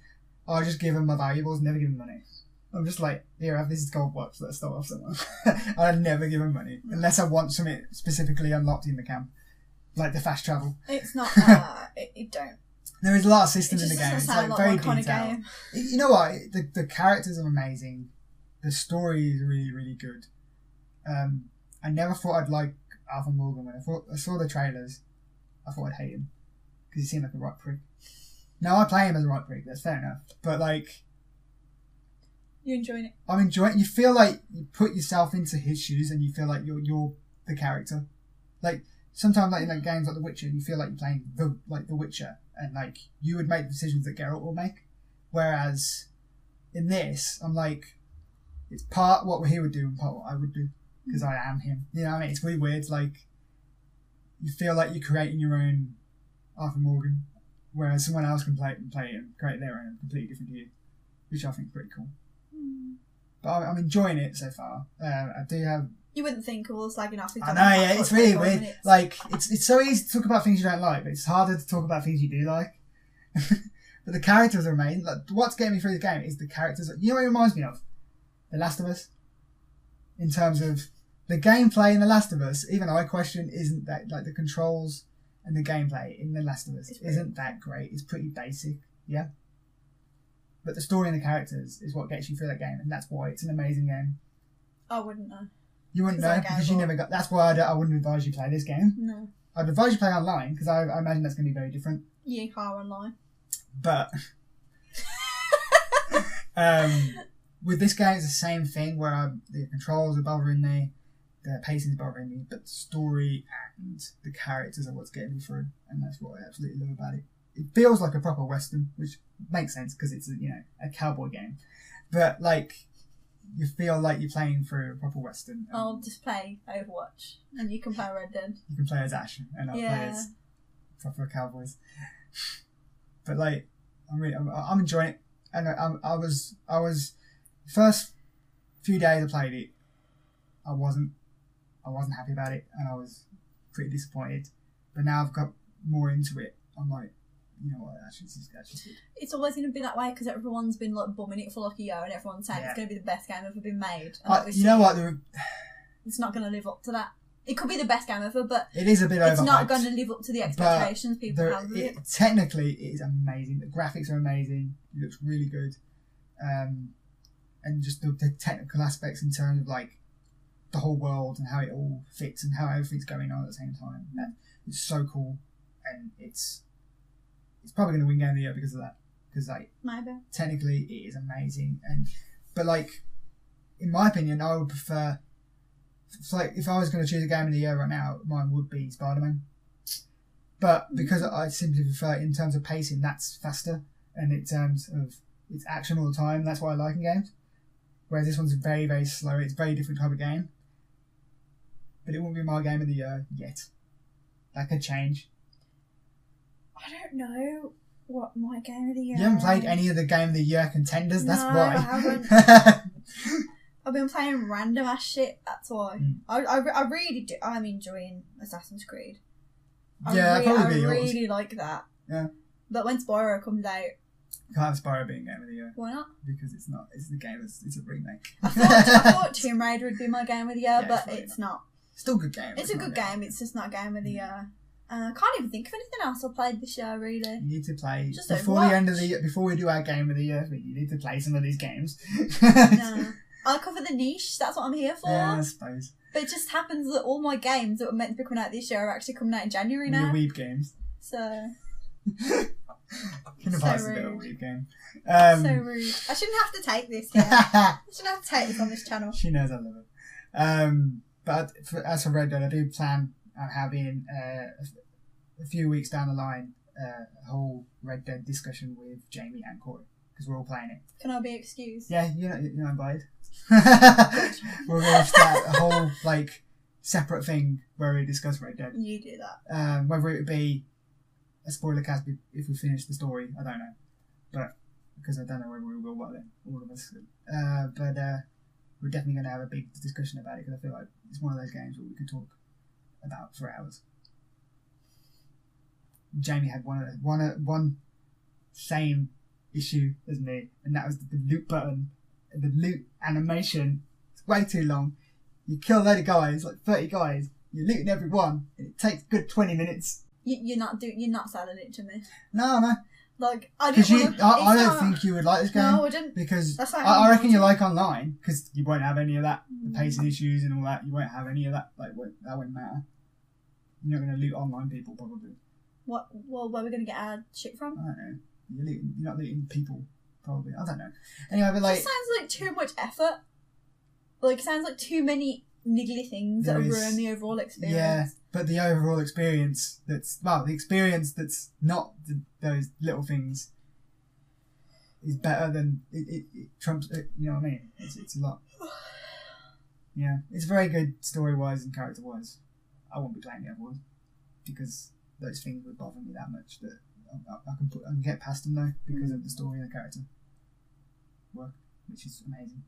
I just give them my valuables, never give them money. I'm just like, here, have this gold watch. Let's start off somewhere. I never give them money unless I want something specifically unlocked in the camp, like the fast travel. It's not. It don't. There is a lot of systems in the game. It's like very detailed. You know what? The characters are amazing. The story is really, really good. I never thought I'd like Arthur Morgan. When I saw the trailers, I thought I'd hate him because he seemed like a right prick. Now I play him as a right prick. That's fair enough. But like, you're enjoying it. I'm enjoying. You feel like you put yourself into his shoes, and you feel like you're the character. Like sometimes, like in like games like The Witcher, you feel like you're playing the Witcher, and like you would make the decisions that Geralt will make. Whereas in this, I'm like, it's part what he would do and part what I would do. Because I am him. You know what I mean? It's really weird. Like, you feel like you're creating your own Arthur Morgan, whereas someone else can play it and create their own completely different view, which I think is pretty cool. But I'm enjoying it so far. I do have... You wouldn't think all the slagging off. I know, yeah, it's really weird. Minutes. Like, it's so easy to talk about things you don't like, but it's harder to talk about things you do like. But the characters are amazing. Like, what's getting me through the game is the characters. You know what it reminds me of? The Last of Us. In terms of the gameplay in The Last of Us, even I question isn't that, like the controls and the gameplay in The Last of Us isn't that great. It's pretty basic, yeah. But the story and the characters is what gets you through that game, and that's why it's an amazing game. I wouldn't know. You wouldn't know because you never got. That's why I wouldn't advise you play this game. No. I'd advise you play online because I imagine that's going to be very different. YEE HAW online. But with this game, it's the same thing where the controls are bothering me, the pacing is bothering me, but the story and the characters are what's getting me through, and that's what I absolutely love about it. It feels like a proper Western, which makes sense because it's a cowboy game, but like you feel like you're playing through a proper Western. I'll just play Overwatch, and you can play Red Dead. You can play as Ash, and I'll play as proper cowboys. But like, I'm enjoying it, and I was first few days I played it, I wasn't happy about it, and I was pretty disappointed. But now I've got more into it. I'm like, you know what, actually, this is good. It's always going to be that way because everyone's been like bumming it for like a year, and everyone's saying it's going to be the best game ever been made. And you know what? It's not going to live up to that. It could be the best game ever, but it is a bit overhyped. It's not going to live up to the expectations people have of it. Technically, it is amazing. The graphics are amazing. It looks really good. And just the technical aspects in terms of like the whole world and how it all fits and how everything's going on at the same time. It's so cool, and it's probably going to win Game of the Year because of that. Because like technically it is amazing, but like in my opinion, I would prefer. It's like if I was going to choose a Game of the Year right now, mine would be Spiderman. But because I simply prefer it in terms of pacing, that's faster, and in terms of it's action all the time. That's what I like in games. Whereas this one's very, very slow. It's a very different type of game. But it won't be my Game of the Year yet. That could change. I don't know what my Game of the Year is. You haven't played any of the Game of the Year contenders, that's why. I haven't. I've been playing random ass shit. That's why. I really do. I'm enjoying Assassin's Creed. I really like that. Yeah. But when Spyro comes out, you can't have Spyro being Game of the Year. Why not? Because it's not. It's the game. It's a remake. I thought Tomb Raider would be my Game of the Year, but it's not. Still a good game. It's a good game. It's just not Game of the Year. I can't even think of anything else I played this year, really. You need to play just before the end of the year. Before we do our Game of the Year, you need to play some of these games. No. I'll cover the niche. That's what I'm here for. Yeah, I suppose. But it just happens that all my games that were meant to be coming out this year are actually coming out in January now. Your Weeb games. So. Kingdom Hearts is a bit of a Weeb game. So rude. I shouldn't have to take this here. I shouldn't have to take this on this channel. She knows I love it. But as for Red Dead, I do plan on having a few weeks down the line a whole Red Dead discussion with Jamie and Corey because we're all playing it. Can I be excused? Yeah, you're invited. We're going to start a whole separate thing where we discuss Red Dead. You do that. Whether it would be a spoiler cast if we finish the story, I don't know. But because I don't know whether we will by then, all of us. But we're definitely going to have a big discussion about it because I feel like it's one of those games where we could talk about for hours. Jamie had one same issue as me, and that was the loot button. The loot animation. It's way too long. You kill a load of guys, 30 guys. You're looting every one, and it takes a good 20 minutes. You're not selling it to me. No. I don't think you would like this game. No, I didn't. Because I reckon you like online, because you won't have any of that, the pacing issues and all that. You won't have any of that. That won't matter. You're not going to loot online people, probably. What? Well, where are we going to get our shit from? I don't know. You're not looting people, probably. I don't know. Anyway, but it sounds like too much effort. It sounds like too many niggly things that ruin the overall experience. Yeah, but the overall experience the experience that's not those little things is better than it trumps it, you know what I mean? It's a lot. Yeah, it's very good story-wise and character-wise. I won't be playing the other ones because those things would bother me that much that I can get past them though because of the story and the character work, which is amazing.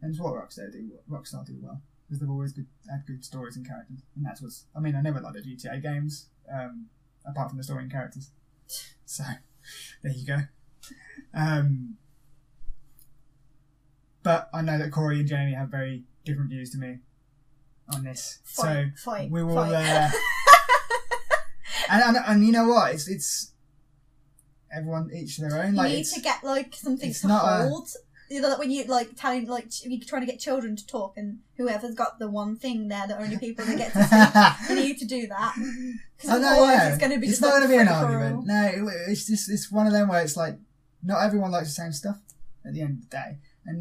And it's what Rockstar do well because they've always had good stories and characters, and that's what's. I mean, I never liked the GTA games apart from the story and characters. So there you go. But I know that Corey and Jamie have very different views to me on this, we will. And you know what? It's everyone each their own. You need to get something to hold. When you telling you're trying to get children to talk, and whoever's got the one thing they're the only people that get to see. You need to do that. It's going to be. It's not going to be an argument. No, it's one of them where it's not everyone likes the same stuff at the end of the day, and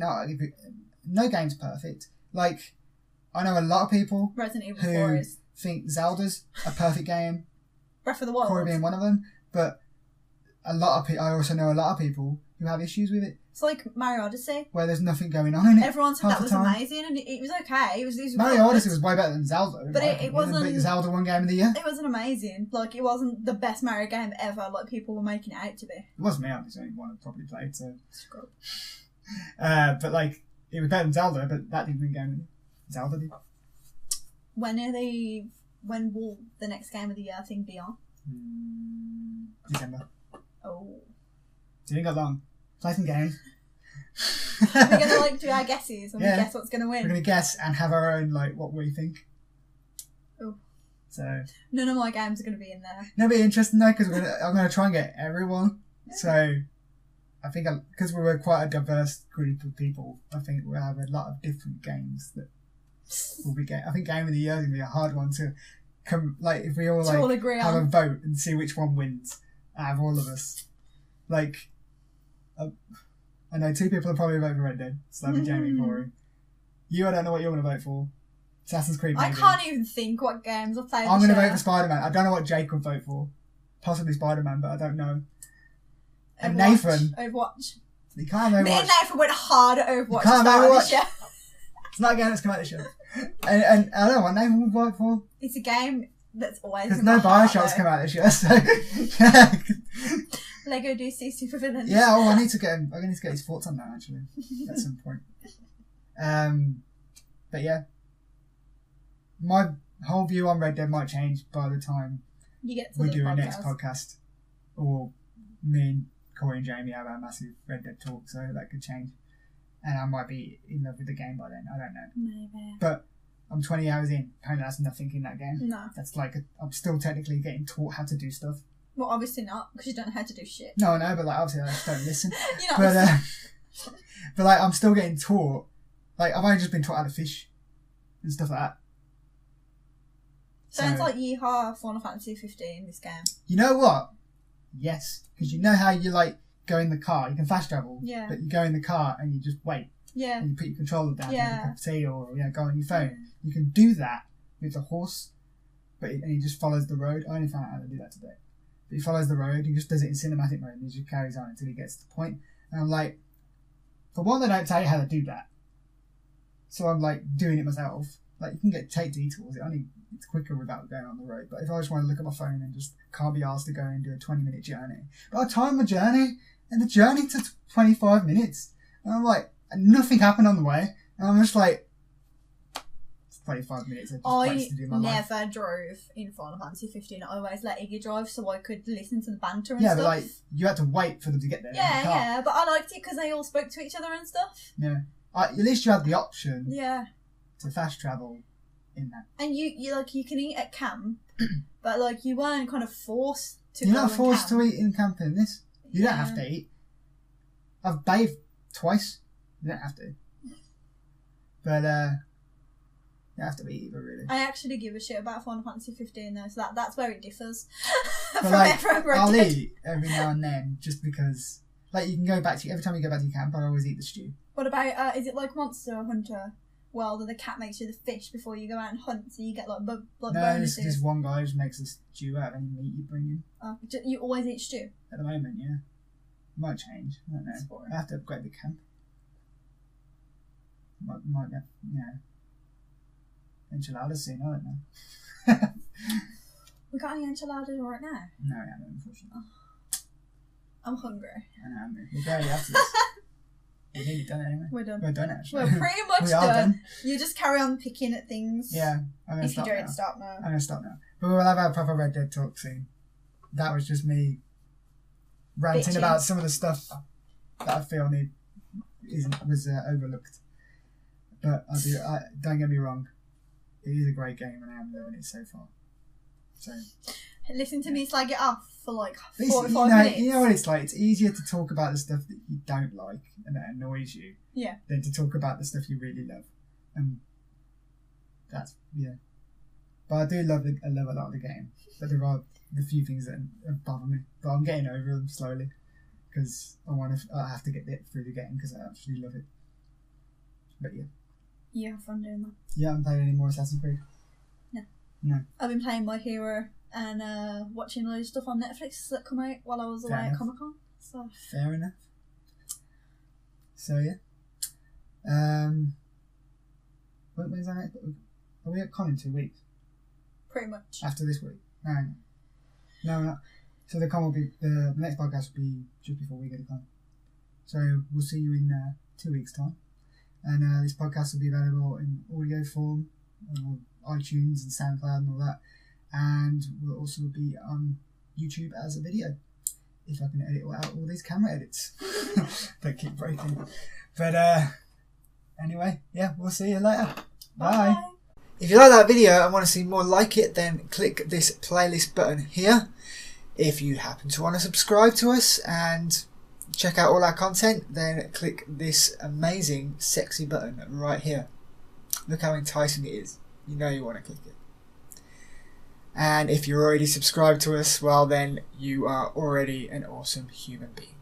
no game's perfect. I know a lot of people who think Zelda's a perfect game. Breath of the Wild. Corey being one of them, but I also know a lot of people who have issues with it. It's like Mario Odyssey, where there's nothing going on in it. Everyone said that was amazing, and it was okay. It was Mario Odyssey was way better than Zelda, but it wasn't. Zelda won Game of the Year. It wasn't amazing. It wasn't the best Mario game ever. People were making it out to be. It wasn't me. I was the only one I probably played. So. But it was better than Zelda, but that didn't win Game of the Year. Zelda did. When will the next Game of the Year thing be on? December. Oh. So you ain't got long. Play some games. We're going to do our guesses and we guess what's going to win. We're going to guess and have our own, what we think. Oh. So. None of my games are going to be in there. It'll be interesting though, because I'm going to try and get everyone. Yeah. So, I think, because we're quite a diverse group of people, I think we'll have a lot of different games that will be I think Game of the Year is going to be a hard one to come, if we all agree have on a vote and see which one wins out of all of us. I know 2 people are probably voting for Red Dead, so that'll be Jamie and Corey. I don't know what you're going to vote for. Assassin's Creed, maybe. I can't even think what games I've played. I'm going to vote for Spiderman. I don't know what Jake would vote for. Possibly Spiderman, but I don't know. And Nathan. Overwatch. You can't Overwatch. Me and Nathan went hard at Overwatch. You can't Overwatch. It's not a game that's come out this year. And I don't know what Nathan would vote for. It's a game that's always. Because no Bioshocks come out this year, so. Lego DC Supervillains. Yeah, I need to get his thoughts on that actually at some point. But yeah, my whole view on Red Dead might change by the time You get to we the do our podcast. next podcast, or me and Corey and Jamie have our massive Red Dead talk, so that could change. And I might be in love with the game by then. I don't know. Maybe. But I'm 20 hours in. Apparently, that's nothing in that game. No. That's like I'm still technically getting taught how to do stuff. Well, obviously not, because you don't know how to do shit. No, but like obviously I just don't listen. You're not but like I'm still getting taught. Like I've only just been taught how to fish and stuff like that. Sounds like YEE HAW Final Fantasy 15 this game. You know what? Yes, because you know how you like go in the car. You can fast travel. Yeah. But you go in the car and you just wait. Yeah. And you put your controller down. Yeah. And you can see or go on your phone. You can do that with the horse, and he just follows the road. I only found out how to do that today. But he follows the road. He just does it in cinematic mode. And he just carries on until he gets to the point. And I'm like, for one, they don't tell you how to do that. So I'm like doing it myself. Like you can take detours. It's quicker without going on the road. But if I just want to look at my phone and just can't be asked to go and do a 20-minute journey, but I timed my journey, and the journey took 25 minutes. And I'm like, and nothing happened on the way. And I'm just like, it's 25 minutes. I never drove in Final Fantasy 15. I always let Iggy drive so I could listen to the banter and stuff. Yeah, but like you had to wait for them to get there. Yeah, but I liked it because they all spoke to each other and stuff. Yeah, at least you had the option. Yeah. To fast travel in that. And you can eat at camp, but like you weren't kind of forced to. You're not forced to eat in camp in this. You don't have to eat. I've bathed twice. You don't have to. But you have to eat either, really. I actually give a shit about Final Fantasy 15 though, so that's where it differs. But like, I'll eat every now and then just because. Like you can go back to every time you go back to your camp, I always eat the stew. What about is it like Monster Hunter? Well, the cat makes you the fish before you go out and hunt, so you get like bonuses. No, this one guy just makes a stew out of any meat you bring in. You always eat stew? At the moment, yeah. Might change. I don't know. I have to upgrade the camp. Might get, enchiladas soon, I don't know. We got any enchiladas right now? No, we haven't, unfortunately. I'm hungry. I know, I'm hungry. We'll go after this. We're nearly done anyway. We're done. We're done actually. We're pretty much done. You just carry on picking at things. Yeah, I'm going to stop now. If you don't stop now. I'm going to stop now. But we'll have our proper Red Dead talk soon. That was just me ranting about some of the stuff that I feel was overlooked. But don't get me wrong, it is a great game and I am loving it so far. So listen to me slag it off for like 45 minutes. You know what it's like? It's easier to talk about the stuff that you don't like and that annoys you than to talk about the stuff you really love. And that's, But I do love a lot of the game. But there are the few things that bother me. But I'm getting over them slowly because I have to get through the game because I actually love it. But yeah. You have fun doing that. You haven't played any more Assassin's Creed? No. I've been playing My Hero and watching loads of stuff on Netflix that come out while I was away at Comic Con. So. Fair enough. So yeah. When's that next? Are we at Con in 2 weeks? Pretty much. After this week? No, we're not. So the Con will be the next podcast will be just before we go to Con. So we'll see you in 2 weeks' time. And this podcast will be available in audio form on iTunes and Soundcloud and all that. And will also be on YouTube as a video. If I can edit out all these camera edits. They keep breaking. But anyway, we'll see you later. Bye. If you like that video and want to see more like it, then click this playlist button here. If you happen to want to subscribe to us and check out all our content, then click this amazing sexy button right here. Look how enticing it is. You know you want to click it. And if you're already subscribed to us, well then you are already an awesome human being.